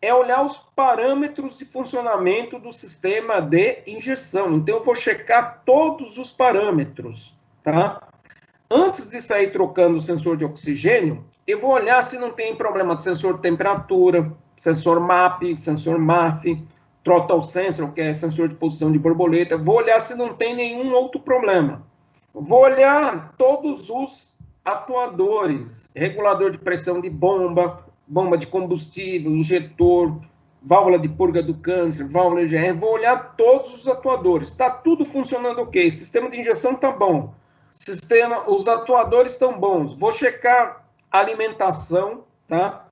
é olhar os parâmetros de funcionamento do sistema de injeção. Então, eu vou checar todos os parâmetros. Tá? Antes de sair trocando o sensor de oxigênio, eu vou olhar se não tem problema de sensor de temperatura, sensor MAP, sensor MAF, throttle sensor, que é sensor de posição de borboleta. Vou olhar se não tem nenhum outro problema. Vou olhar todos os atuadores, regulador de pressão de bomba, bomba de combustível, injetor, válvula de purga do câncer, válvula EGR. Vou olhar todos os atuadores. Está tudo funcionando ok. Sistema de injeção está bom. Os atuadores estão bons. Vou checar a alimentação, tá?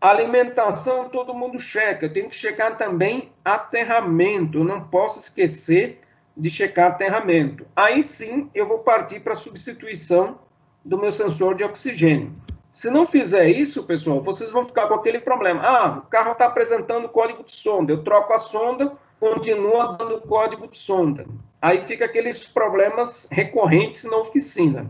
Alimentação, todo mundo checa. Eu tenho que checar também aterramento. Eu não posso esquecer de checar aterramento. Aí sim, eu vou partir para a substituição do meu sensor de oxigênio. Se não fizer isso, pessoal, vocês vão ficar com aquele problema. Ah, o carro está apresentando código de sonda. Eu troco a sonda, continua dando código de sonda. Aí fica aqueles problemas recorrentes na oficina.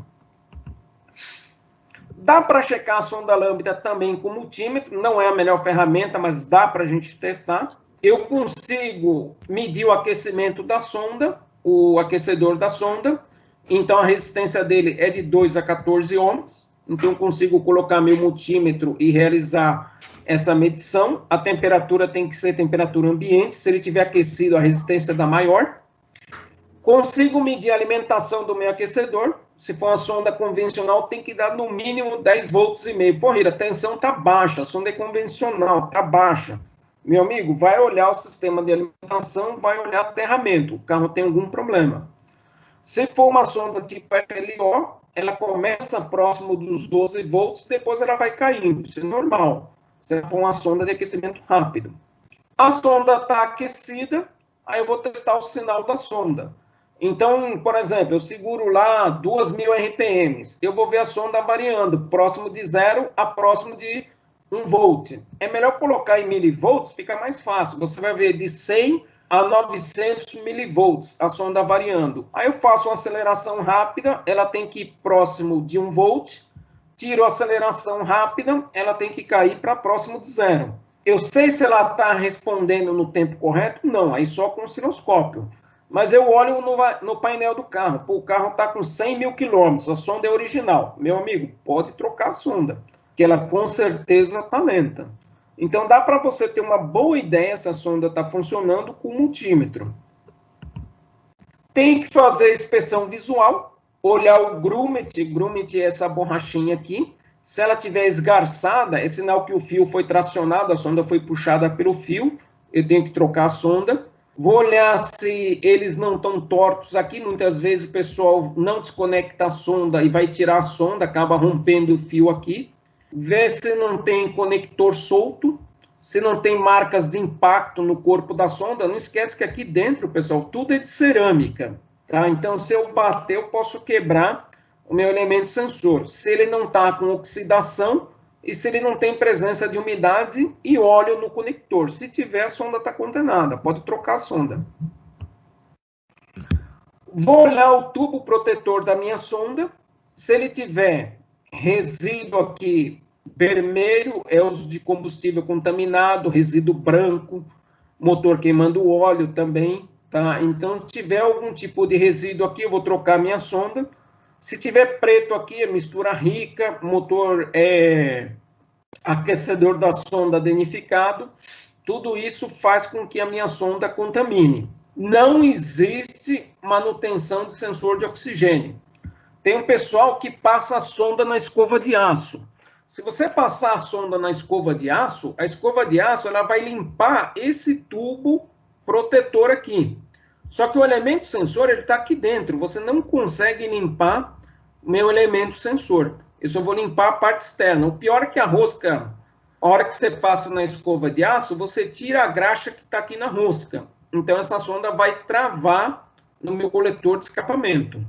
Dá para checar a sonda lambda também com multímetro, não é a melhor ferramenta, mas dá para a gente testar. Eu consigo medir o aquecimento da sonda, o aquecedor da sonda, então a resistência dele é de 2 a 14 ohms, então eu consigo colocar meu multímetro e realizar essa medição. A temperatura tem que ser temperatura ambiente, se ele tiver aquecido, a resistência dá maior. Consigo medir a alimentação do meu aquecedor. Se for uma sonda convencional, tem que dar no mínimo 10,5 volts. Pô, Rira, a tensão está baixa, a sonda é convencional, está baixa. Meu amigo, vai olhar o sistema de alimentação, vai olhar aterramento, o carro tem algum problema. Se for uma sonda tipo FLO, ela começa próximo dos 12 volts, depois ela vai caindo, isso é normal. Se for uma sonda de aquecimento rápido. A sonda está aquecida, aí eu vou testar o sinal da sonda. Então, por exemplo, eu seguro lá 2.000 RPMs, eu vou ver a sonda variando, próximo de 0 a próximo de 1 volt. É melhor colocar em milivolts, fica mais fácil. Você vai ver de 100 a 900 milivolts, a sonda variando. Aí eu faço uma aceleração rápida, ela tem que ir próximo de 1 volt, tiro a aceleração rápida, ela tem que cair para próximo de 0. Eu sei se ela está respondendo no tempo correto? Não, aí só com o osciloscópio. Mas eu olho no painel do carro. Pô, o carro está com 100 mil quilômetros, a sonda é original. Meu amigo, pode trocar a sonda, que ela com certeza está lenta. Então, dá para você ter uma boa ideia se a sonda está funcionando com o multímetro. Tem que fazer inspeção visual, olhar o grummet. Grummet é essa borrachinha aqui. Se ela estiver esgarçada, é sinal que o fio foi tracionado, a sonda foi puxada pelo fio. Eu tenho que trocar a sonda. Vou olhar se eles não estão tortos aqui. Muitas vezes o pessoal não desconecta a sonda e vai tirar a sonda, acaba rompendo o fio aqui. Ver se não tem conector solto, se não tem marcas de impacto no corpo da sonda. Não esquece que aqui dentro, pessoal, tudo é de cerâmica. Tá? Então, se eu bater, eu posso quebrar o meu elemento sensor. Se ele não está com oxidação e se ele não tem presença de umidade e óleo no conector. Se tiver, a sonda está condenada, pode trocar a sonda. Vou olhar o tubo protetor da minha sonda. Se ele tiver resíduo aqui vermelho, é os de combustível contaminado, resíduo branco, motor queimando óleo também, tá? Então, se tiver algum tipo de resíduo aqui, eu vou trocar a minha sonda. Se tiver preto aqui, é mistura rica, motor aquecedor da sonda danificado, tudo isso faz com que a minha sonda contamine. Não existe manutenção de sensor de oxigênio. Tem um pessoal que passa a sonda na escova de aço. Se você passar a sonda na escova de aço, a escova de aço ela vai limpar esse tubo protetor aqui. Só que o elemento sensor está aqui dentro. Você não consegue limpar o meu elemento sensor. Eu só vou limpar a parte externa. O pior é que a rosca, a hora que você passa na escova de aço, você tira a graxa que está aqui na rosca. Então, essa sonda vai travar no meu coletor de escapamento.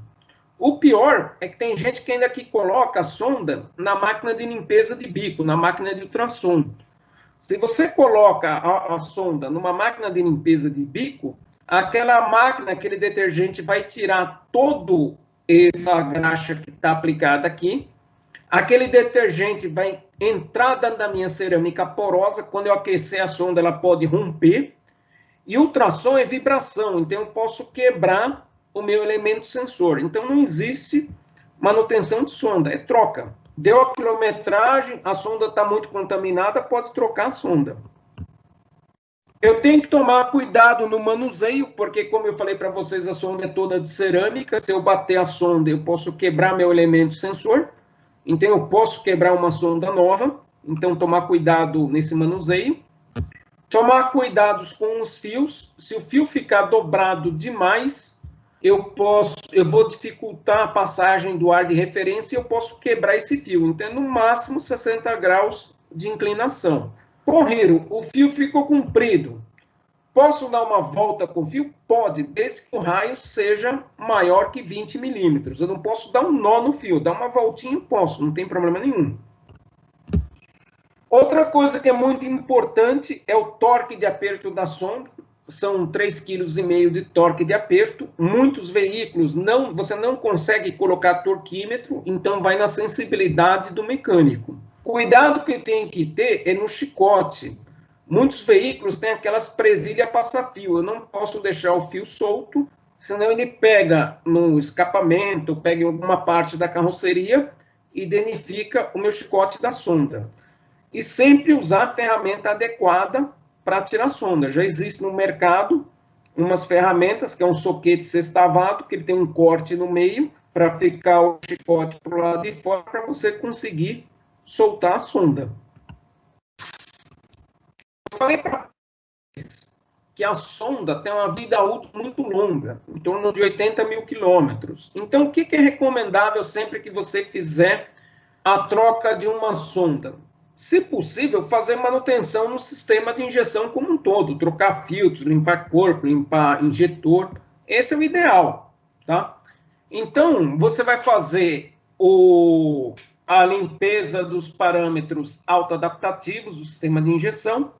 O pior é que tem gente que ainda aqui coloca a sonda na máquina de limpeza de bico, na máquina de ultrassom. Se você coloca a sonda numa máquina de limpeza de bico, aquela máquina, aquele detergente vai tirar toda essa graxa que está aplicada aqui. Aquele detergente vai entrar dentro da minha cerâmica porosa. Quando eu aquecer a sonda, ela pode romper. E ultrassom é vibração, então eu posso quebrar o meu elemento sensor. Então, não existe manutenção de sonda, é troca. Deu a quilometragem, a sonda está muito contaminada, pode trocar a sonda. Eu tenho que tomar cuidado no manuseio, porque, como eu falei para vocês, a sonda é toda de cerâmica. Se eu bater a sonda, eu posso quebrar meu elemento sensor. Então, eu posso quebrar uma sonda nova. Então, tomar cuidado nesse manuseio. Tomar cuidados com os fios. Se o fio ficar dobrado demais, eu vou dificultar a passagem do ar de referência e eu posso quebrar esse fio. Então, no máximo 60 graus de inclinação. Correiro, o fio ficou comprido. Posso dar uma volta com o fio? Pode, desde que o raio seja maior que 20 milímetros. Eu não posso dar um nó no fio, dar uma voltinha eu posso, não tem problema nenhum. Outra coisa que é muito importante é o torque de aperto da sonda. São 3,5 kg de torque de aperto. Muitos veículos, você não consegue colocar torquímetro, então vai na sensibilidade do mecânico. Cuidado que tem que ter é no chicote. Muitos veículos têm aquelas presilhas passa-fio. Eu não posso deixar o fio solto, senão ele pega no escapamento, pega em alguma parte da carroceria identifica o meu chicote da sonda. E sempre usar a ferramenta adequada para tirar a sonda. Já existe no mercado umas ferramentas, que é um soquete sextavado, que ele tem um corte no meio, para ficar o chicote para o lado de fora, para você conseguir soltar a sonda. Eu falei para vocês que a sonda tem uma vida útil muito longa, em torno de 80 mil quilômetros. Então, o que é recomendável sempre que você fizer a troca de uma sonda? Se possível, fazer manutenção no sistema de injeção como um todo, trocar filtros, limpar corpo, limpar injetor, esse é o ideal, tá? Então, você vai fazer a limpeza dos parâmetros autoadaptativos do sistema de injeção,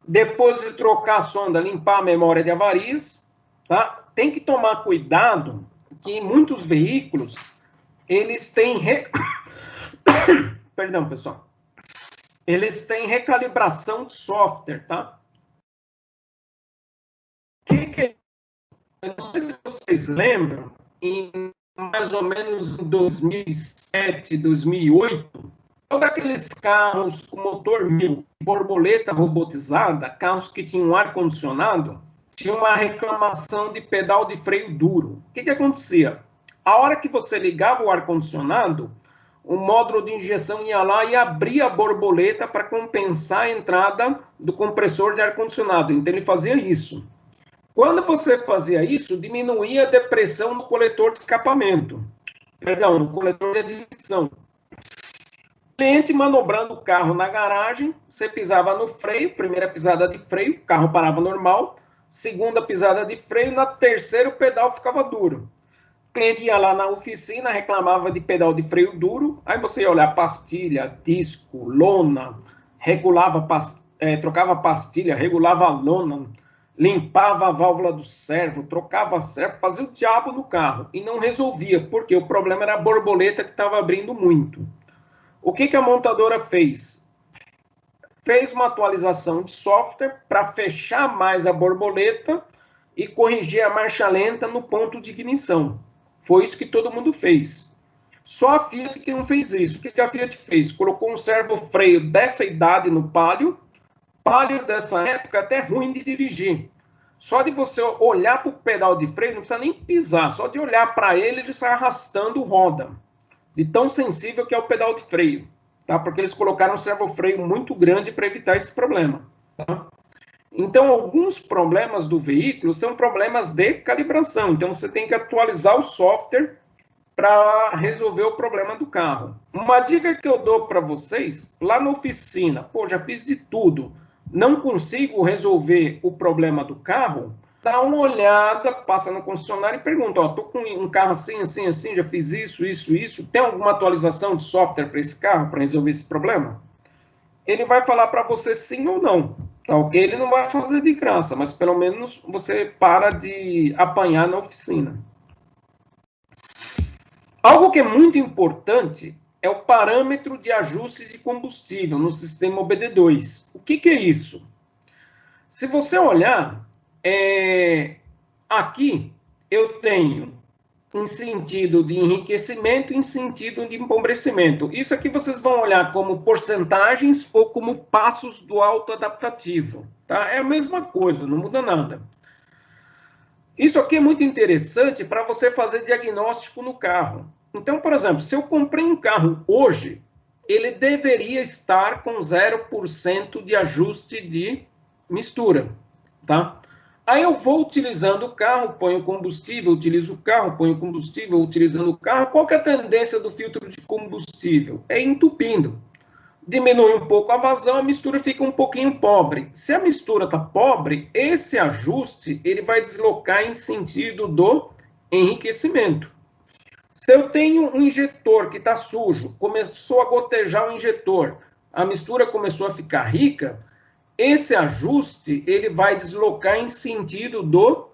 depois de trocar a sonda, limpar a memória de avarias, tá? Tem que tomar cuidado que em muitos veículos, eles têm... Perdão, pessoal. Eles têm recalibração de software, tá? Eu não sei se vocês lembram, em mais ou menos em 2007, 2008, todos aqueles carros com motor 1000, borboleta robotizada, carros que tinham ar-condicionado, tinha uma reclamação de pedal de freio duro. O que acontecia? A hora que você ligava o ar-condicionado, o módulo de injeção ia lá e abria a borboleta para compensar a entrada do compressor de ar-condicionado. Então, ele fazia isso. Quando você fazia isso, diminuía a depressão no coletor de escapamento. Perdão, no coletor de admissão. O cliente manobrando o carro na garagem, você pisava no freio, primeira pisada de freio, o carro parava normal, segunda pisada de freio, na terceira o pedal ficava duro. O cliente ia lá na oficina, reclamava de pedal de freio duro, aí você ia olhar pastilha, disco, lona, regulava, trocava pastilha, regulava a lona, limpava a válvula do servo, trocava a servo, fazia o diabo no carro e não resolvia, porque o problema era a borboleta que estava abrindo muito. O que a montadora fez? Fez uma atualização de software para fechar mais a borboleta e corrigir a marcha lenta no ponto de ignição. Foi isso que todo mundo fez. Só a Fiat que não fez isso. O que a Fiat fez? Colocou um servo-freio dessa idade no Palio. Palio dessa época é até ruim de dirigir. Só de você olhar para o pedal de freio, não precisa nem pisar. Só de olhar para ele sai arrastando roda. De tão sensível que é o pedal de freio. Tá? Porque eles colocaram um servo-freio muito grande para evitar esse problema. Tá? Então, alguns problemas do veículo são problemas de calibração. Então, você tem que atualizar o software para resolver o problema do carro. Uma dica que eu dou para vocês, lá na oficina, pô, já fiz de tudo, não consigo resolver o problema do carro, dá uma olhada, passa no concessionário e pergunta, ó, tô com um carro assim, assim, assim, já fiz isso, tem alguma atualização de software para esse carro, para resolver esse problema? Ele vai falar para você sim ou não. Tá, ok? Ele não vai fazer de graça, mas pelo menos você para de apanhar na oficina. Algo que é muito importante é o parâmetro de ajuste de combustível no sistema OBD2. O que é isso? Se você olhar, aqui eu tenho em sentido de enriquecimento e em sentido de empobrecimento. Isso aqui vocês vão olhar como porcentagens ou como passos do autoadaptativo. Tá? É a mesma coisa, não muda nada. Isso aqui é muito interessante para você fazer diagnóstico no carro. Então, por exemplo, se eu comprei um carro hoje, ele deveria estar com 0% de ajuste de mistura. Tá? Aí eu vou utilizando o carro, ponho combustível, utilizo o carro, ponho combustível, utilizando o carro. Qual que é a tendência do filtro de combustível? É entupindo. Diminui um pouco a vazão, a mistura fica um pouquinho pobre. Se a mistura está pobre, esse ajuste ele vai deslocar em sentido do enriquecimento. Se eu tenho um injetor que está sujo, começou a gotejar o injetor, a mistura começou a ficar rica, esse ajuste ele vai deslocar em sentido do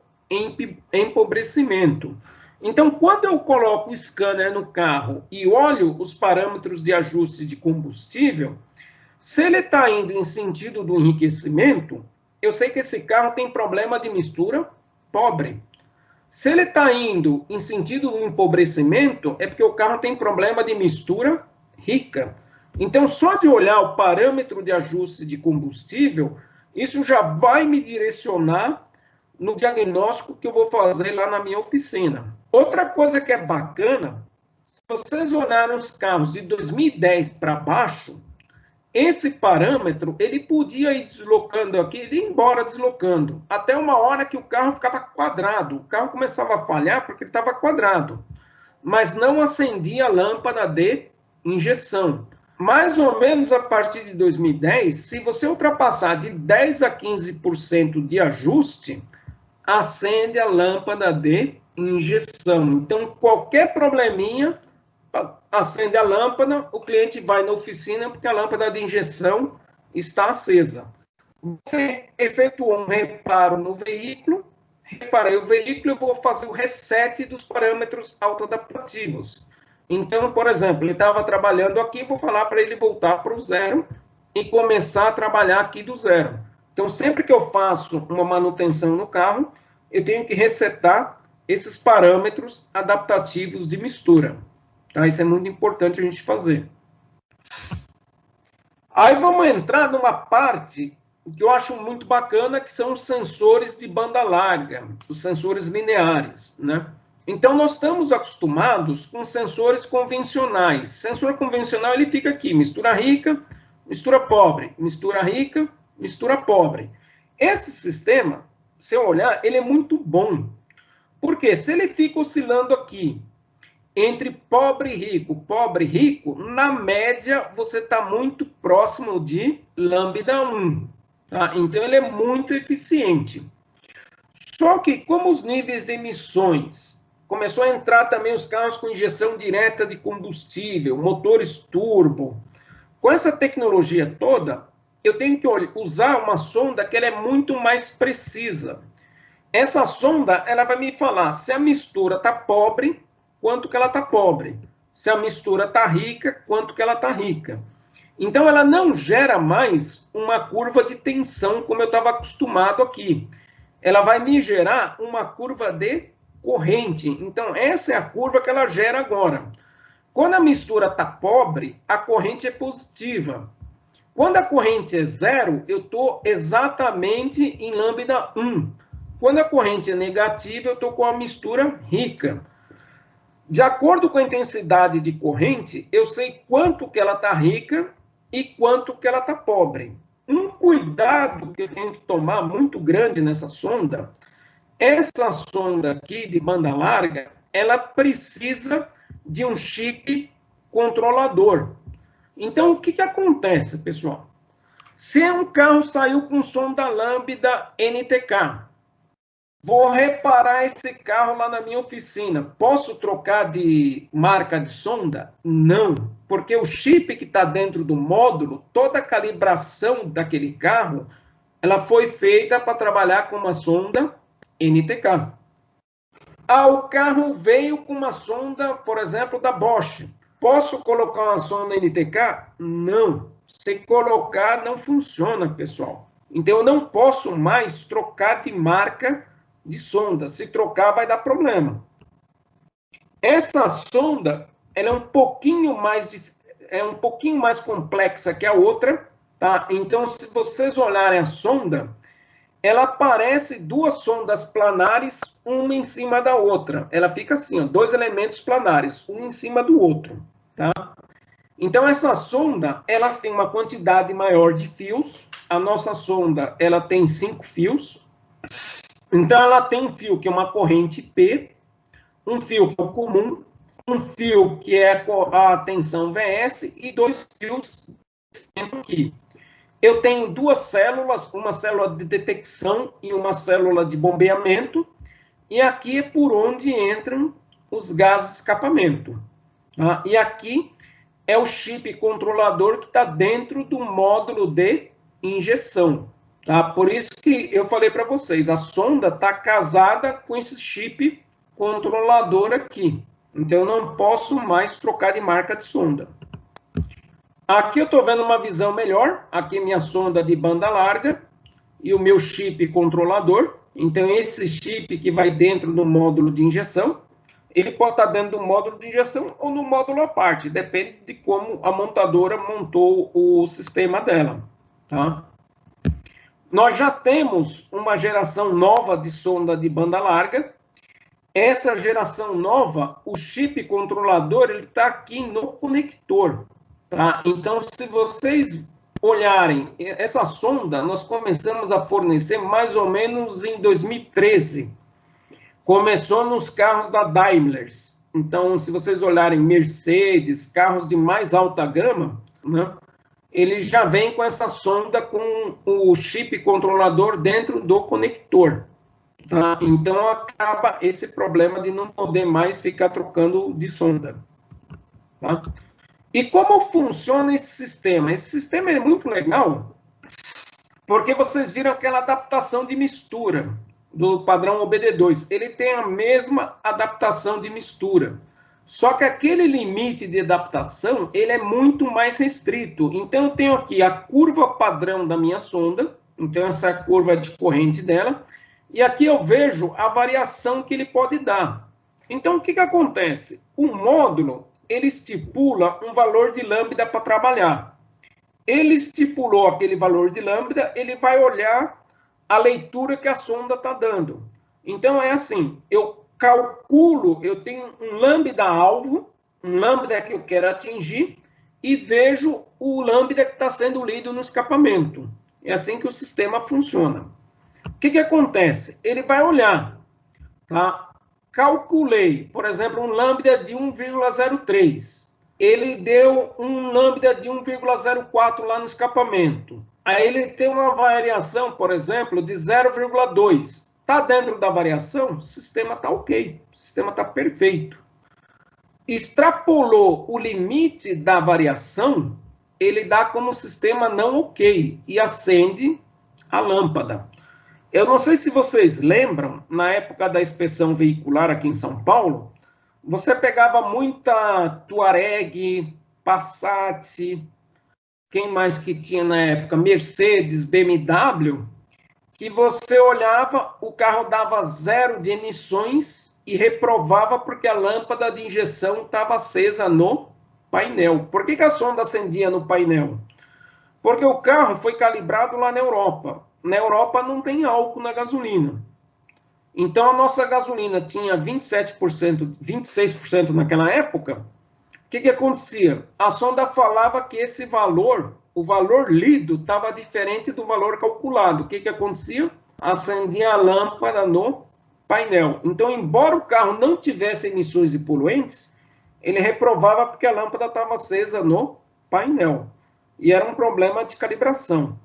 empobrecimento. Então, quando eu coloco o scanner no carro e olho os parâmetros de ajuste de combustível, se ele está indo em sentido do enriquecimento, eu sei que esse carro tem problema de mistura pobre. Se ele está indo em sentido do empobrecimento, é porque o carro tem problema de mistura rica. Então, só de olhar o parâmetro de ajuste de combustível, isso já vai me direcionar no diagnóstico que eu vou fazer lá na minha oficina. Outra coisa que é bacana, se vocês olharem os carros de 2010 para baixo, esse parâmetro, ele podia ir deslocando aqui, ele ia embora deslocando, até uma hora que o carro ficava quadrado. O carro começava a falhar porque ele estava quadrado, mas não acendia a lâmpada de injeção. Mais ou menos a partir de 2010, se você ultrapassar de 10 a 15% de ajuste, acende a lâmpada de injeção. Então, qualquer probleminha, acende a lâmpada, o cliente vai na oficina porque a lâmpada de injeção está acesa. Você efetuou um reparo no veículo, reparei o veículo, eu vou fazer o reset dos parâmetros autoadaptativos. Então, por exemplo, ele estava trabalhando aqui, vou falar para ele voltar para o zero e começar a trabalhar aqui do zero. Então, sempre que eu faço uma manutenção no carro, eu tenho que resetar esses parâmetros adaptativos de mistura. Tá? Isso é muito importante a gente fazer. Aí vamos entrar numa parte que eu acho muito bacana, que são os sensores de banda larga, os sensores lineares, né? Então, nós estamos acostumados com sensores convencionais. Sensor convencional, ele fica aqui, mistura rica, mistura pobre, mistura rica, mistura pobre. Esse sistema, se eu olhar, ele é muito bom. Porque se ele fica oscilando aqui, entre pobre e rico, na média, você está muito próximo de lambda 1. Tá? Então, ele é muito eficiente. Só que, como os níveis de emissões, começou a entrar também os carros com injeção direta de combustível, motores turbo. Com essa tecnologia toda, eu tenho que usar uma sonda que ela é muito mais precisa. Essa sonda, ela vai me falar se a mistura está pobre, quanto que ela está pobre. Se a mistura está rica, quanto que ela está rica. Então, ela não gera mais uma curva de tensão, como eu estava acostumado aqui. Ela vai me gerar uma curva de corrente. Então, essa é a curva que ela gera agora. Quando a mistura está pobre, a corrente é positiva. Quando a corrente é zero, eu estou exatamente em lambda 1. Quando a corrente é negativa, eu estou com a mistura rica. De acordo com a intensidade de corrente, eu sei quanto que ela está rica e quanto que ela está pobre. Um cuidado que eu tenho que tomar muito grande nessa sonda, essa sonda aqui de banda larga, ela precisa de um chip controlador. Então, o que acontece, pessoal? Se um carro saiu com sonda lambda NTK, vou reparar esse carro lá na minha oficina. Posso trocar de marca de sonda? Não, porque o chip que está dentro do módulo, toda a calibração daquele carro, ela foi feita para trabalhar com uma sonda NTK. Ah, o carro veio com uma sonda, por exemplo, da Bosch. Posso colocar uma sonda NTK? Não. Se colocar, não funciona, pessoal. Então, eu não posso mais trocar de marca de sonda. Se trocar, vai dar problema. Essa sonda, ela é um pouquinho mais complexa que a outra, tá? Então, se vocês olharem a sonda, ela parece duas sondas planares, uma em cima da outra. Ela fica assim, ó, dois elementos planares, um em cima do outro, tá? Então, essa sonda, ela tem uma quantidade maior de fios. A nossa sonda, ela tem 5 fios. Então, ela tem um fio que é uma corrente P, um fio que é o comum, um fio que é a tensão VS e 2 fios aqui. Eu tenho 2 células, uma célula de detecção e uma célula de bombeamento, e aqui é por onde entram os gases de escapamento. Tá? E aqui é o chip controlador que está dentro do módulo de injeção. Tá? Por isso que eu falei para vocês, a sonda está casada com esse chip controlador aqui. Então, eu não posso mais trocar de marca de sonda. Aqui eu estou vendo uma visão melhor. Aqui minha sonda de banda larga e o meu chip controlador. Então, esse chip que vai dentro do módulo de injeção, ele pode estar dentro do módulo de injeção ou no módulo à parte, depende de como a montadora montou o sistema dela, tá? Nós já temos uma geração nova de sonda de banda larga. Essa geração nova, o chip controlador, ele está aqui no conector, tá? Então, se vocês olharem essa sonda, nós começamos a fornecer mais ou menos em 2013. Começou nos carros da Daimler. Então, se vocês olharem Mercedes, carros de mais alta gama, né, ele já vem com essa sonda com o chip controlador dentro do conector. Tá? Então, acaba esse problema de não poder mais ficar trocando de sonda. Tá? E como funciona esse sistema? Esse sistema é muito legal, porque vocês viram aquela adaptação de mistura do padrão OBD2. Ele tem a mesma adaptação de mistura. Só que aquele limite de adaptação, ele é muito mais restrito. Então, eu tenho aqui a curva padrão da minha sonda. Então, essa é a curva de corrente dela. E aqui eu vejo a variação que ele pode dar. Então, o que acontece? O módulo, ele estipula um valor de lambda para trabalhar. Ele estipulou aquele valor de lambda, ele vai olhar a leitura que a sonda está dando. Então, é assim, eu calculo, eu tenho um lambda-alvo, um lambda que eu quero atingir, e vejo o lambda que está sendo lido no escapamento. É assim que o sistema funciona. O que acontece? Ele vai olhar, tá? Calculei, por exemplo, um lambda de 1,03. Ele deu um lambda de 1,04 lá no escapamento. Aí ele tem uma variação, por exemplo, de 0,2. Está dentro da variação? O sistema está ok. O sistema está perfeito. Extrapolou o limite da variação, ele dá como sistema não ok e acende a lâmpada. Eu não sei se vocês lembram, na época da inspeção veicular aqui em São Paulo, você pegava muita Touareg, Passat, quem mais que tinha na época? Mercedes, BMW, que você olhava, o carro dava 0 de emissões e reprovava porque a lâmpada de injeção estava acesa no painel. Por que a sonda acendia no painel? Porque o carro foi calibrado lá na Europa. Na Europa não tem álcool na gasolina. Então, a nossa gasolina tinha 27%, 26% naquela época. O que acontecia? A sonda falava que esse valor, o valor lido, estava diferente do valor calculado. O que acontecia? Acendia a lâmpada no painel. Então, embora o carro não tivesse emissões e poluentes, ele reprovava porque a lâmpada estava acesa no painel. E era um problema de calibração.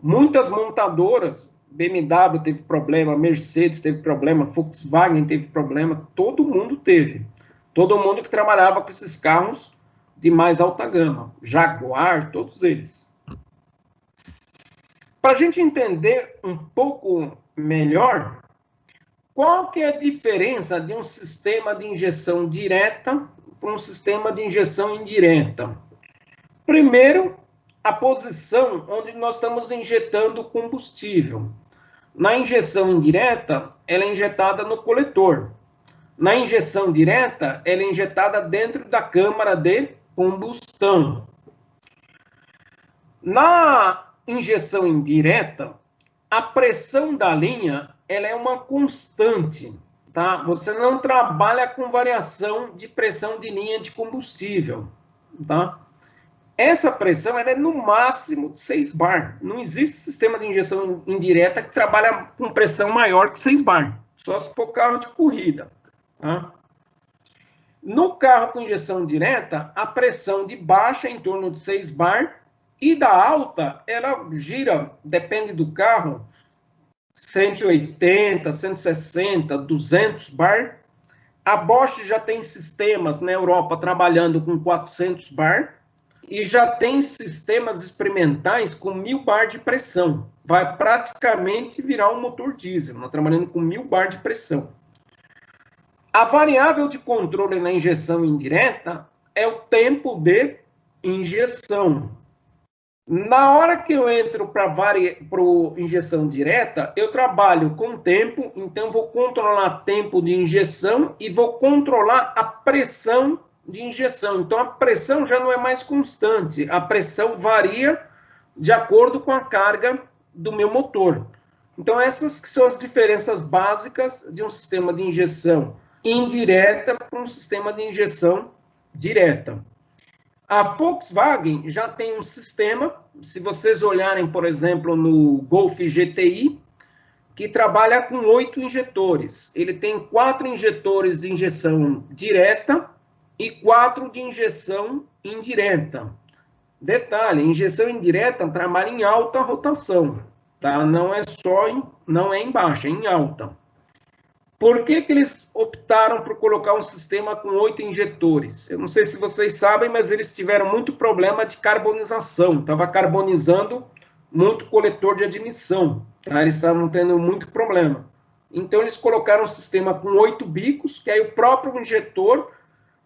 Muitas montadoras, BMW teve problema, Mercedes teve problema, Volkswagen teve problema, todo mundo teve. Todo mundo que trabalhava com esses carros de mais alta gama, Jaguar, todos eles. Para a gente entender um pouco melhor, qual que é a diferença de um sistema de injeção direta para um sistema de injeção indireta? Primeiro, a posição onde nós estamos injetando combustível. Na injeção indireta, ela é injetada no coletor. Na injeção direta, ela é injetada dentro da câmara de combustão. Na injeção indireta, a pressão da linha ela é uma constante. Tá? Você não trabalha com variação de pressão de linha de combustível. Tá? Essa pressão ela é no máximo 6 bar. Não existe sistema de injeção indireta que trabalha com pressão maior que 6 bar. Só se for carro de corrida. Tá? No carro com injeção direta, a pressão de baixa é em torno de 6 bar e da alta, ela gira, depende do carro, 180, 160, 200 bar. A Bosch já tem sistemas na Europa trabalhando com 400 bar. E já tem sistemas experimentais com 1000 bar de pressão. Vai praticamente virar um motor diesel. Nós trabalhando com 1000 bar de pressão. A variável de controle na injeção indireta é o tempo de injeção. Na hora que eu entro para injeção direta, eu trabalho com tempo, então vou controlar tempo de injeção e vou controlar a pressão de injeção. Então, a pressão já não é mais constante, a pressão varia de acordo com a carga do meu motor. Então, essas que são as diferenças básicas de um sistema de injeção indireta para um sistema de injeção direta. A Volkswagen já tem um sistema, se vocês olharem, por exemplo, no Golf GTI, que trabalha com 8 injetores. Ele tem 4 injetores de injeção direta e 4 de injeção indireta. Detalhe, injeção indireta trabalha em alta rotação, tá? Não é em baixa, é em alta. Por que eles optaram por colocar um sistema com 8 injetores? Eu não sei se vocês sabem, mas eles tiveram muito problema de carbonização. Estava carbonizando muito coletor de admissão. Tá? Eles estavam tendo muito problema. Então, eles colocaram um sistema com 8 bicos, que aí o próprio injetor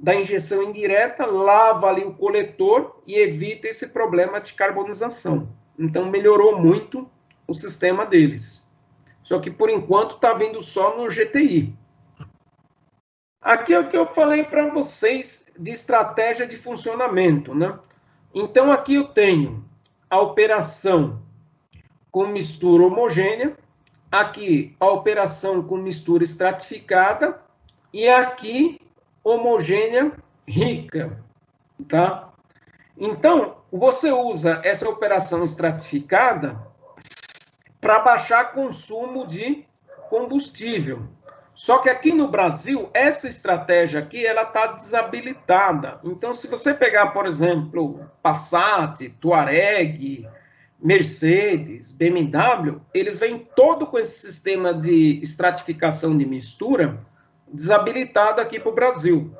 da injeção indireta lava ali o coletor e evita esse problema de carbonização. Então, melhorou muito o sistema deles. Só que, por enquanto, está vindo só no GTI. Aqui é o que eu falei para vocês de estratégia de funcionamento, né? Então, aqui eu tenho a operação com mistura homogênea, aqui a operação com mistura estratificada e aqui homogênea rica, tá? Então, você usa essa operação estratificada para baixar consumo de combustível. Só que aqui no Brasil, essa estratégia aqui, ela está desabilitada. Então, se você pegar, por exemplo, Passat, Touareg, Mercedes, BMW, eles vêm todo com esse sistema de estratificação de mistura desabilitado aqui para o Brasil.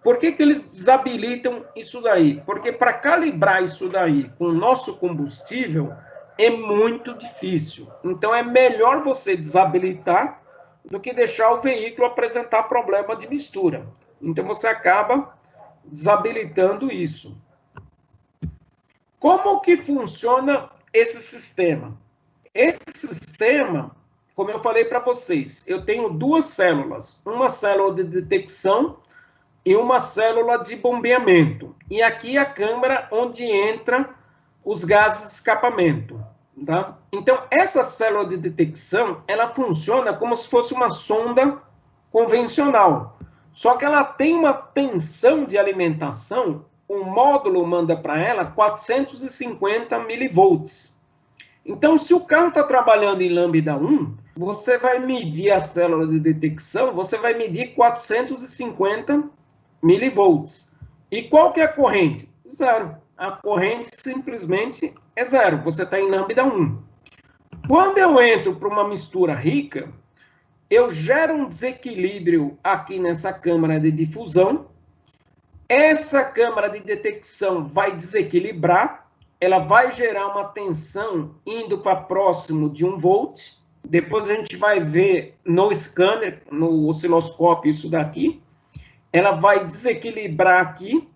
Por que eles desabilitam isso daí? Porque para calibrar isso daí com o nosso combustível, é muito difícil. Então, é melhor você desabilitar do que deixar o veículo apresentar problema de mistura. Então, você acaba desabilitando isso. Como que funciona esse sistema? Esse sistema, como eu falei para vocês, eu tenho 2 células. Uma célula de detecção e uma célula de bombeamento. E aqui a câmara onde entra os gases de escapamento. Tá? Então, essa célula de detecção, ela funciona como se fosse uma sonda convencional. Só que ela tem uma tensão de alimentação, o módulo manda para ela 450 milivolts. Então, se o carro está trabalhando em lambda 1, você vai medir a célula de detecção, você vai medir 450 milivolts. E qual que é a corrente? Zero. A corrente simplesmente é zero. Você está em lambda 1. Quando eu entro para uma mistura rica, eu gero um desequilíbrio aqui nessa câmara de difusão. Essa câmara de detecção vai desequilibrar. Ela vai gerar uma tensão indo para próximo de 1 volt. Depois a gente vai ver no scanner, no osciloscópio, isso daqui. Ela vai desequilibrar aqui.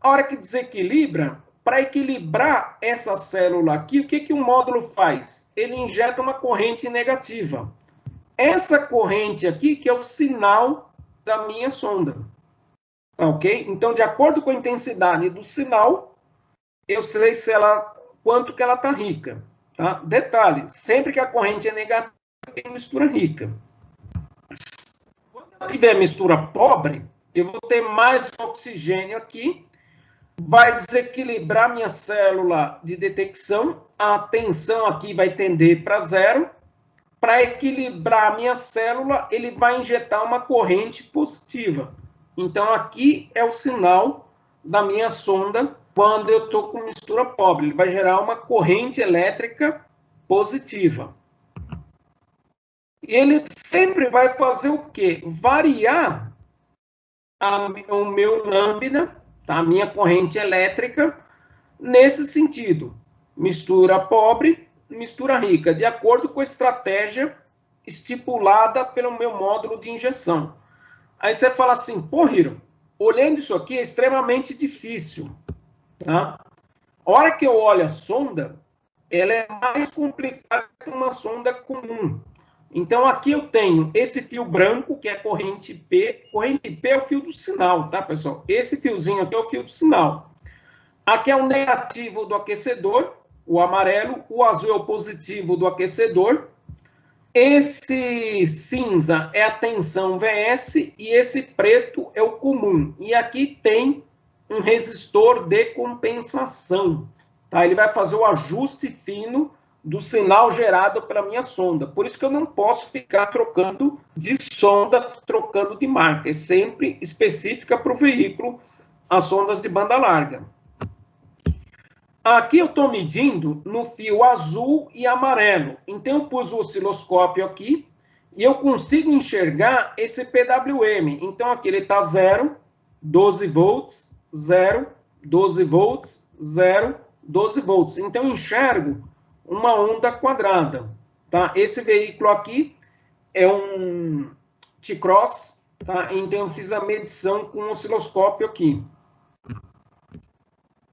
A hora que desequilibra, para equilibrar essa célula aqui, o que o módulo faz? Ele injeta uma corrente negativa. Essa corrente aqui que é o sinal da minha sonda. Tá, ok? Então, de acordo com a intensidade do sinal, eu sei se quanto que ela está rica. Tá? Detalhe, sempre que a corrente é negativa, tem mistura rica. Quando eu tiver mistura pobre, eu vou ter mais oxigênio aqui, vai desequilibrar minha célula de detecção, a tensão aqui vai tender para zero. Para equilibrar a minha célula, ele vai injetar uma corrente positiva. Então, aqui é o sinal da minha sonda quando eu estou com mistura pobre. Ele vai gerar uma corrente elétrica positiva. E ele sempre vai fazer o quê? Variar o meu lambda, tá? A minha corrente elétrica, nesse sentido. Mistura pobre, mistura rica, de acordo com a estratégia estipulada pelo meu módulo de injeção. Aí você fala assim, pô, Hiro, olhando isso aqui é extremamente difícil, tá? A hora que eu olho a sonda, ela é mais complicada que uma sonda comum. Então, aqui eu tenho esse fio branco, que é corrente P. Corrente P é o fio do sinal, tá, pessoal? Esse fiozinho aqui é o fio do sinal. Aqui é o negativo do aquecedor, o amarelo. O azul é o positivo do aquecedor. Esse cinza é a tensão VS e esse preto é o comum. E aqui tem um resistor de compensação. Tá? Ele vai fazer o ajuste fino do sinal gerado pela minha sonda. Por isso que eu não posso ficar trocando de sonda, trocando de marca. É sempre específica para o veículo, as sondas de banda larga. Aqui eu estou medindo no fio azul e amarelo. Então, eu pus o osciloscópio aqui e eu consigo enxergar esse PWM. Então, aqui ele está 0, 12 volts, 0, 12 volts, 0, 12 volts. Então, eu enxergo uma onda quadrada. Tá? Esse veículo aqui é um T-Cross. Tá? Então, eu fiz a medição com o osciloscópio aqui.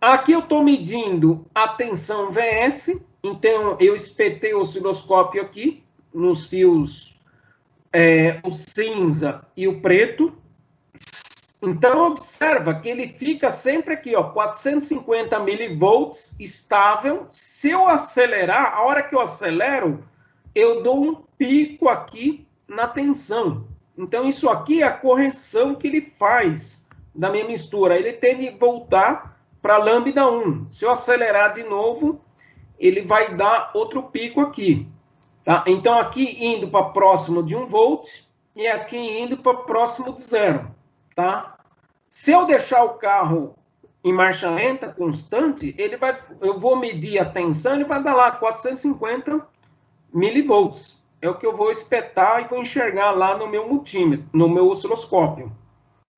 Aqui eu estou medindo a tensão VS, então eu espetei o osciloscópio aqui, nos fios o cinza e o preto. Então, observa que ele fica sempre aqui, ó, 450 milivolts, estável. Se eu acelerar, a hora que eu acelero, eu dou um pico aqui na tensão. Então, isso aqui é a correção que ele faz da minha mistura. Ele tende a voltar para lambda 1. Se eu acelerar de novo, ele vai dar outro pico aqui. Tá? Então, aqui indo para próximo de 1 volt e aqui indo para próximo de 0. Tá? Se eu deixar o carro em marcha lenta, constante, eu vou medir a tensão, ele vai dar lá 450 milivolts. É o que eu vou espetar e vou enxergar lá no meu multímetro, no meu osciloscópio.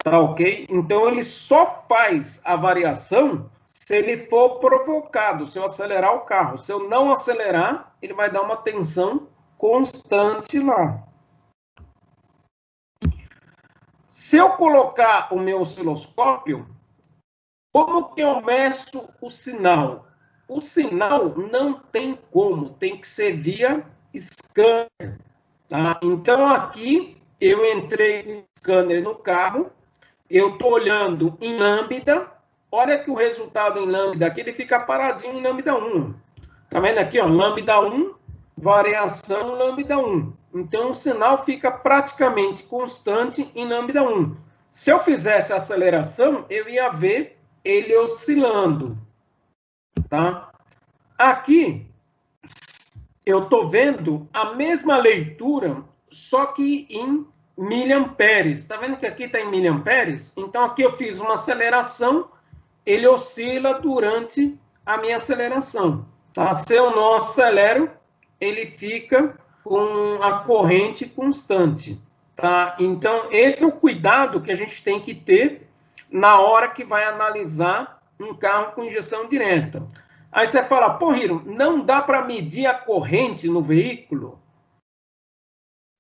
Tá ok? Então, ele só faz a variação se ele for provocado, se eu acelerar o carro. Se eu não acelerar, ele vai dar uma tensão constante lá. Se eu colocar o meu osciloscópio, como que eu meço o sinal? O sinal não tem como, tem que ser via scanner. Tá? Então, aqui, eu entrei com o scanner no carro, eu estou olhando em lambda, olha que o resultado em lambda aqui, ele fica paradinho em lambda 1. Tá vendo aqui, ó, lambda 1, variação lambda 1. Então, o sinal fica praticamente constante em lambda 1. Se eu fizesse a aceleração, eu ia ver ele oscilando. Tá? Aqui, eu estou vendo a mesma leitura, só que em miliamperes. Está vendo que aqui está em miliamperes? Então, aqui eu fiz uma aceleração, ele oscila durante a minha aceleração. Tá? Se eu não acelero, ele fica com a corrente constante. Tá? Então, esse é o cuidado que a gente tem que ter na hora que vai analisar um carro com injeção direta. Aí você fala, pô, Hiro, não dá para medir a corrente no veículo?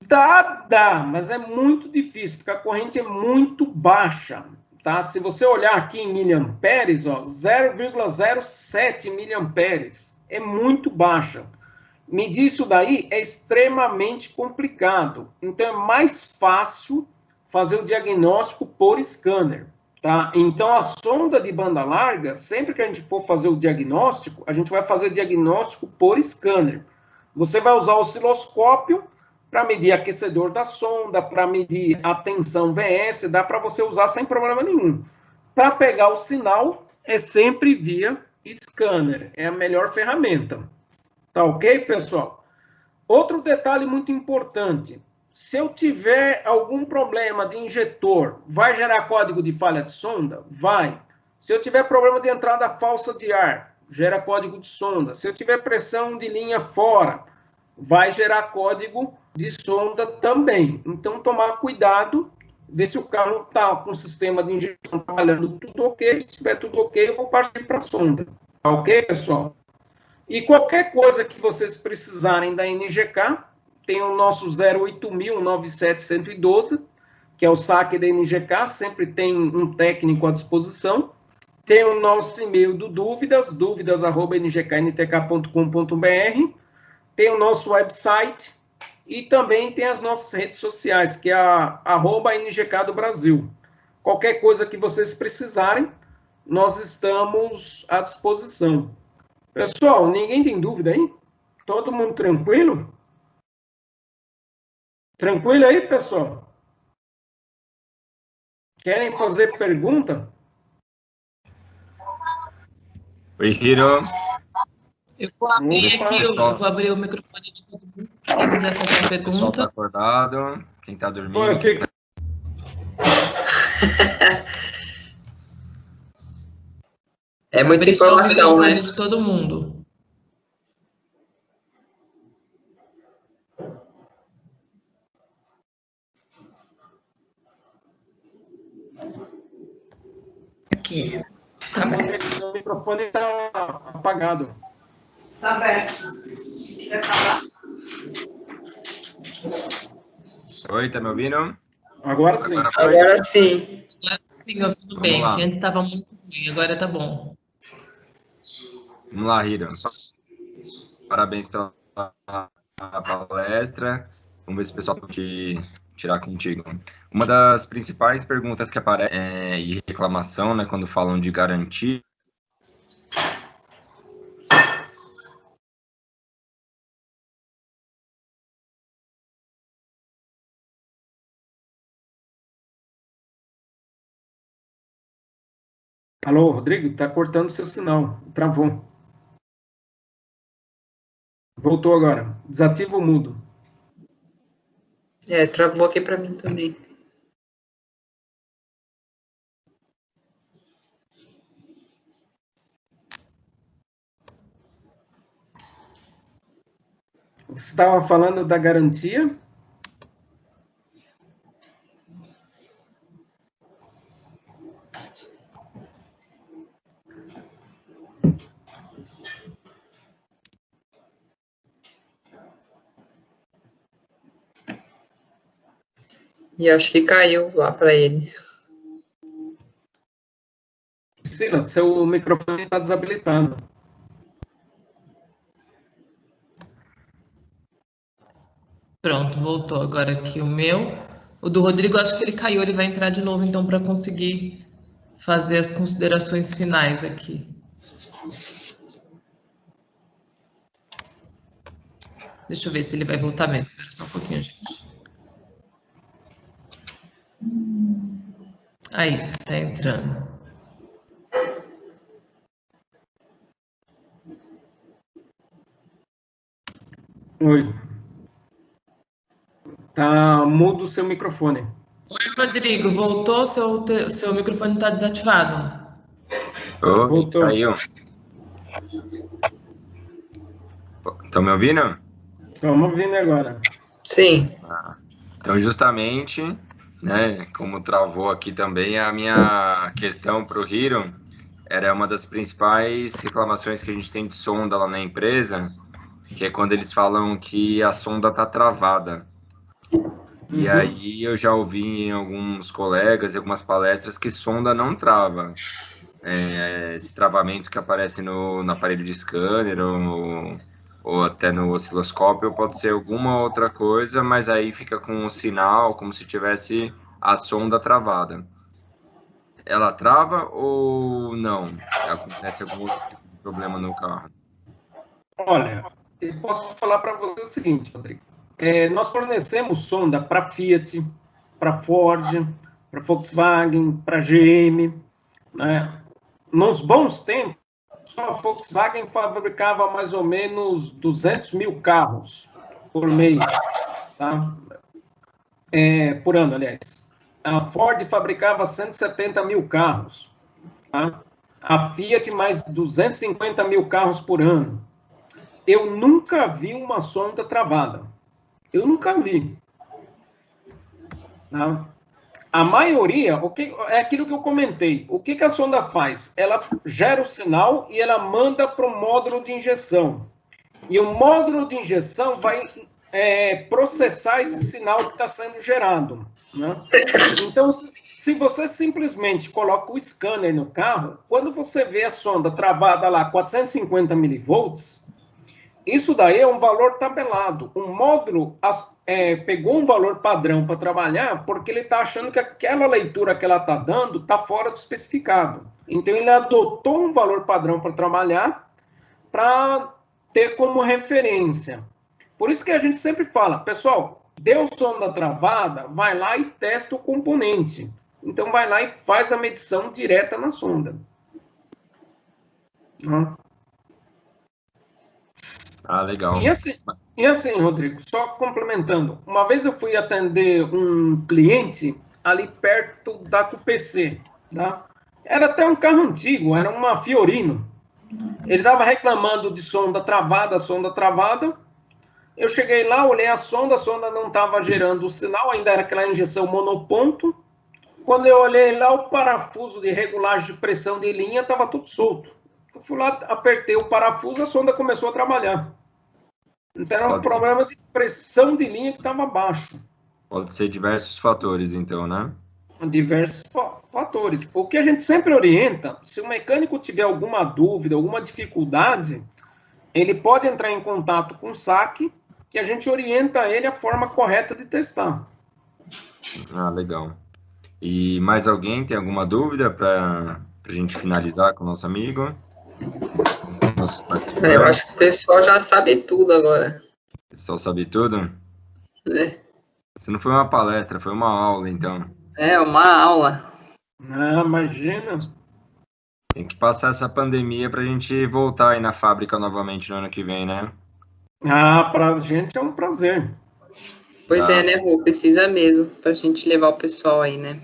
Dá, mas é muito difícil, porque a corrente é muito baixa. Tá? Se você olhar aqui em miliamperes, 0,07 miliamperes, é muito baixa. Medir isso daí é extremamente complicado. Então, é mais fácil fazer o diagnóstico por scanner. Tá? Então, a sonda de banda larga, sempre que a gente for fazer o diagnóstico, a gente vai fazer diagnóstico por scanner. Você vai usar o osciloscópio para medir aquecedor da sonda, para medir a tensão VS, dá para você usar sem problema nenhum. Para pegar o sinal, é sempre via scanner, é a melhor ferramenta. Tá ok, pessoal? Outro detalhe muito importante, se eu tiver algum problema de injetor, vai gerar código de falha de sonda? Vai. Se eu tiver problema de entrada falsa de ar, gera código de sonda. Se eu tiver pressão de linha fora, vai gerar código de sonda também. Então, tomar cuidado, ver se o carro está com o sistema de injeção trabalhando tudo ok. Se estiver tudo ok, eu vou partir para a sonda. Tá ok, pessoal? E qualquer coisa que vocês precisarem da NGK, tem o nosso 08.097.112, que é o saque da NGK, sempre tem um técnico à disposição. Tem o nosso e-mail do dúvidas, dúvidas@ngkntk.com.br. Tem o nosso website e também tem as nossas redes sociais, que é a @NGK do Brasil. Qualquer coisa que vocês precisarem, nós estamos à disposição. Pessoal, ninguém tem dúvida aí? Todo mundo tranquilo? Tranquilo aí, pessoal? Querem fazer pergunta? Oi, Hiro. Eu vou abrir aqui, eu vou abrir o microfone de todo mundo. Quem quiser fazer uma O pessoal pergunta. está acordado. Quem está dormindo? Pô, eu fico... É muita Abrir só o informação, microfone né? de todo mundo. Aqui. Tá aberto. O microfone está apagado. Tá aberto. Oi, tá me ouvindo? Agora sim. foi? Agora sim. Agora sim, ouvindo Vamos bem, lá. que antes estava muito ruim, agora tá bom. Vamos lá, Hiro. Parabéns pela palestra. Vamos ver se o pessoal pode tirar contigo. Uma das principais perguntas que aparece e reclamação, né, quando falam de garantia, Alô, Rodrigo, está cortando seu sinal. Travou. Voltou agora. Desativa o mudo. Travou aqui para mim também. Você estava falando da garantia? E acho que caiu lá para ele. Priscila, seu microfone está desabilitado. Pronto, voltou agora aqui o meu. O do Rodrigo, acho que ele caiu, ele vai entrar de novo, então, para conseguir fazer as considerações finais aqui. Deixa eu ver se ele vai voltar mesmo. Espera só um pouquinho, gente. Aí, tá entrando. Oi. Tá mudo o seu microfone. Oi, Rodrigo, voltou? Seu microfone está desativado. oh, Voltou. caiu. Estão me ouvindo? Estamos ouvindo agora. Sim. Então, justamente, né, como travou aqui também, a minha questão para o Hiro era uma das principais reclamações que a gente tem de sonda lá na empresa, que é quando eles falam que a sonda está travada. E aí eu já ouvi em alguns colegas, em algumas palestras, que sonda não trava. Esse travamento que aparece no aparelho de scanner ou até no osciloscópio pode ser alguma outra coisa, mas aí fica com um sinal como se tivesse a sonda travada. Ela trava ou não? Acontece algum tipo de problema no carro? Olha, eu posso falar para você o seguinte, Rodrigo. Nós fornecemos sonda para Fiat, para Ford, para Volkswagen, para GM. Né? Nos bons tempos, só a Volkswagen fabricava mais ou menos 200 mil carros por mês, tá? Por ano, aliás. A Ford fabricava 170 mil carros, tá? A Fiat mais 250 mil carros por ano. Eu nunca vi uma sonda travada. Eu nunca vi. Tá? A maioria, é aquilo que eu comentei. O que a sonda faz? Ela gera o sinal e ela manda para o módulo de injeção. E o módulo de injeção vai processar esse sinal que está sendo gerado, né? Então, se você simplesmente coloca o scanner no carro, quando você vê a sonda travada lá 450 milivolts, isso daí é um valor tabelado. O módulo pegou um valor padrão para trabalhar porque ele está achando que aquela leitura que ela está dando está fora do especificado. Então, ele adotou um valor padrão para trabalhar para ter como referência. Por isso que a gente sempre fala, pessoal, deu sonda travada, vai lá e testa o componente. Então, vai lá e faz a medição direta na sonda. Legal. E assim, Rodrigo, só complementando, uma vez eu fui atender um cliente ali perto da QPC, tá? Era até um carro antigo, era uma Fiorino. Ele estava reclamando de sonda travada. Eu cheguei lá, olhei a sonda não estava gerando o sinal, ainda era aquela injeção monoponto. Quando eu olhei lá, o parafuso de regulagem de pressão de linha estava tudo solto. Eu fui lá, apertei o parafuso, a sonda começou a trabalhar. Então era um problema de pressão de linha que estava baixo. Pode ser diversos fatores, então, né? Diversos fatores. O que a gente sempre orienta, se o mecânico tiver alguma dúvida, alguma dificuldade, ele pode entrar em contato com o SAC, que a gente orienta ele a forma correta de testar. Legal. E mais alguém tem alguma dúvida para a gente finalizar com o nosso amigo? Eu acho que o pessoal já sabe tudo agora. O pessoal sabe tudo? Isso não foi uma palestra, foi uma aula, então. Uma aula. Imagina. Tem que passar essa pandemia para a gente voltar aí na fábrica novamente no ano que vem, né? Pra gente é um prazer. Pois né, Rô? Precisa mesmo, para a gente levar o pessoal aí, né?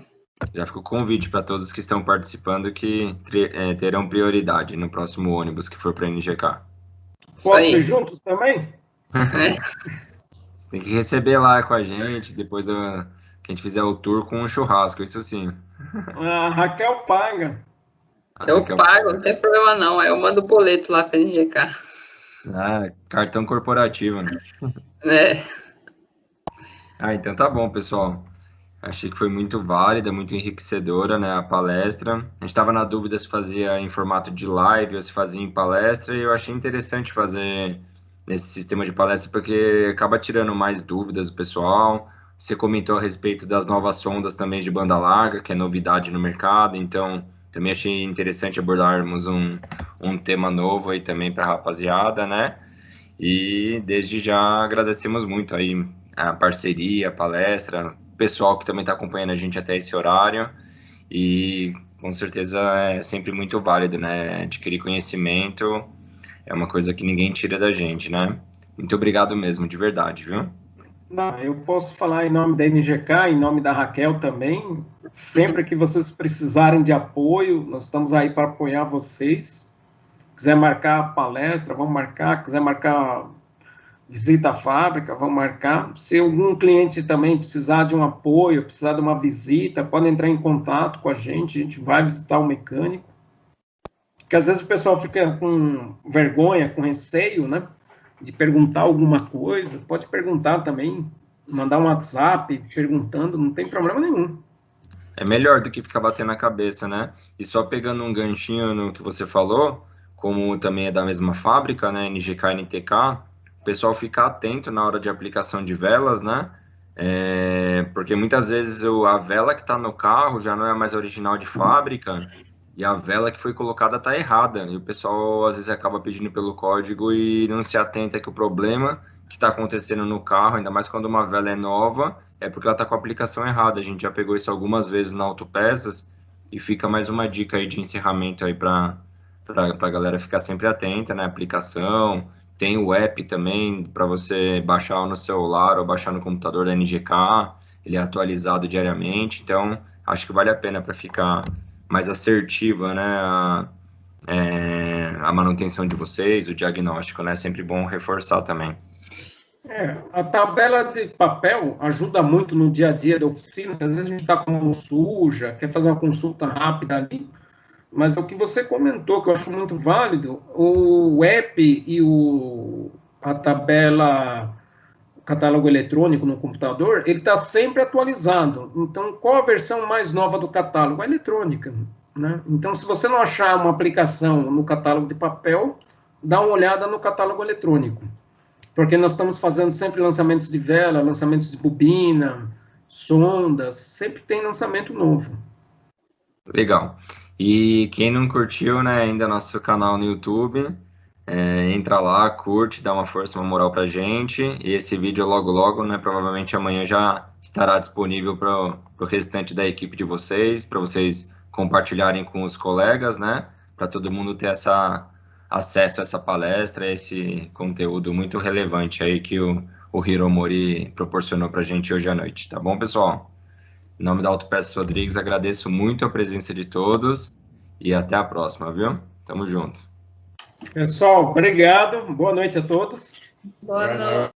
Já fica o convite para todos que estão participando que terão prioridade no próximo ônibus que for para a NGK. Posso ir junto também? Você tem que receber lá com a gente, depois que a gente fizer o tour com um churrasco, isso sim. A Raquel paga. Eu pago, não tem problema não. Eu mando o boleto lá para a NGK. Cartão corporativo, né? Então tá bom, pessoal. Achei que foi muito válida, muito enriquecedora, né, a palestra. A gente estava na dúvida se fazia em formato de live ou se fazia em palestra, e eu achei interessante fazer nesse sistema de palestra, porque acaba tirando mais dúvidas do pessoal. Você comentou a respeito das novas sondas também de banda larga, que é novidade no mercado, então também achei interessante abordarmos um tema novo aí também para a rapaziada, né? E desde já agradecemos muito aí a parceria, a palestra, o pessoal que também está acompanhando a gente até esse horário, e com certeza é sempre muito válido, né? Adquirir conhecimento é uma coisa que ninguém tira da gente, né? Muito obrigado mesmo, de verdade, viu? Eu posso falar em nome da NGK, em nome da Raquel também. Sempre que vocês precisarem de apoio, nós estamos aí para apoiar vocês. Quiser marcar a palestra, vamos marcar. Quiser marcar visita à fábrica, vamos marcar. Se algum cliente também precisar de um apoio, precisar de uma visita, pode entrar em contato com a gente vai visitar o mecânico. Porque às vezes o pessoal fica com vergonha, com receio, né? De perguntar alguma coisa, pode perguntar também, mandar um WhatsApp perguntando, não tem problema nenhum. É melhor do que ficar batendo na cabeça, né? E só pegando um ganchinho no que você falou, como também é da mesma fábrica, né, NGK e NTK, o pessoal fica atento na hora de aplicação de velas, né? Porque muitas vezes a vela que está no carro já não é mais original de fábrica, e a vela que foi colocada está errada, e o pessoal às vezes acaba pedindo pelo código e não se atenta que o problema que está acontecendo no carro, ainda mais quando uma vela é nova, é porque ela está com a aplicação errada. A gente já pegou isso algumas vezes na Autopeças, e fica mais uma dica aí de encerramento aí para a galera ficar sempre atenta, né? Aplicação, tem o app também para você baixar no celular ou baixar no computador da NGK, ele é atualizado diariamente, então acho que vale a pena para ficar mais assertiva, né, a manutenção de vocês, o diagnóstico, né, sempre bom reforçar também. A tabela de papel ajuda muito no dia a dia da oficina, às vezes a gente está com a mão suja, quer fazer uma consulta rápida ali, mas o que você comentou, que eu acho muito válido, o app e a tabela catálogo eletrônico no computador, ele está sempre atualizado. Então, qual a versão mais nova do catálogo? A eletrônica, né? Então, se você não achar uma aplicação no catálogo de papel, dá uma olhada no catálogo eletrônico. Porque nós estamos fazendo sempre lançamentos de vela, lançamentos de bobina, sondas, sempre tem lançamento novo. Legal. E quem não curtiu, né, ainda nosso canal no YouTube, entra lá, curte, dá uma força, uma moral pra gente. E esse vídeo logo, né, provavelmente amanhã já estará disponível para o restante da equipe de vocês, para vocês compartilharem com os colegas, né, para todo mundo ter acesso a essa palestra, esse conteúdo muito relevante aí que o Hiromori proporcionou pra gente hoje à noite, tá bom, pessoal? Em nome da Autopeças Rodrigues, agradeço muito a presença de todos e até a próxima, viu? Tamo junto. Pessoal, obrigado. Boa noite a todos. Boa noite.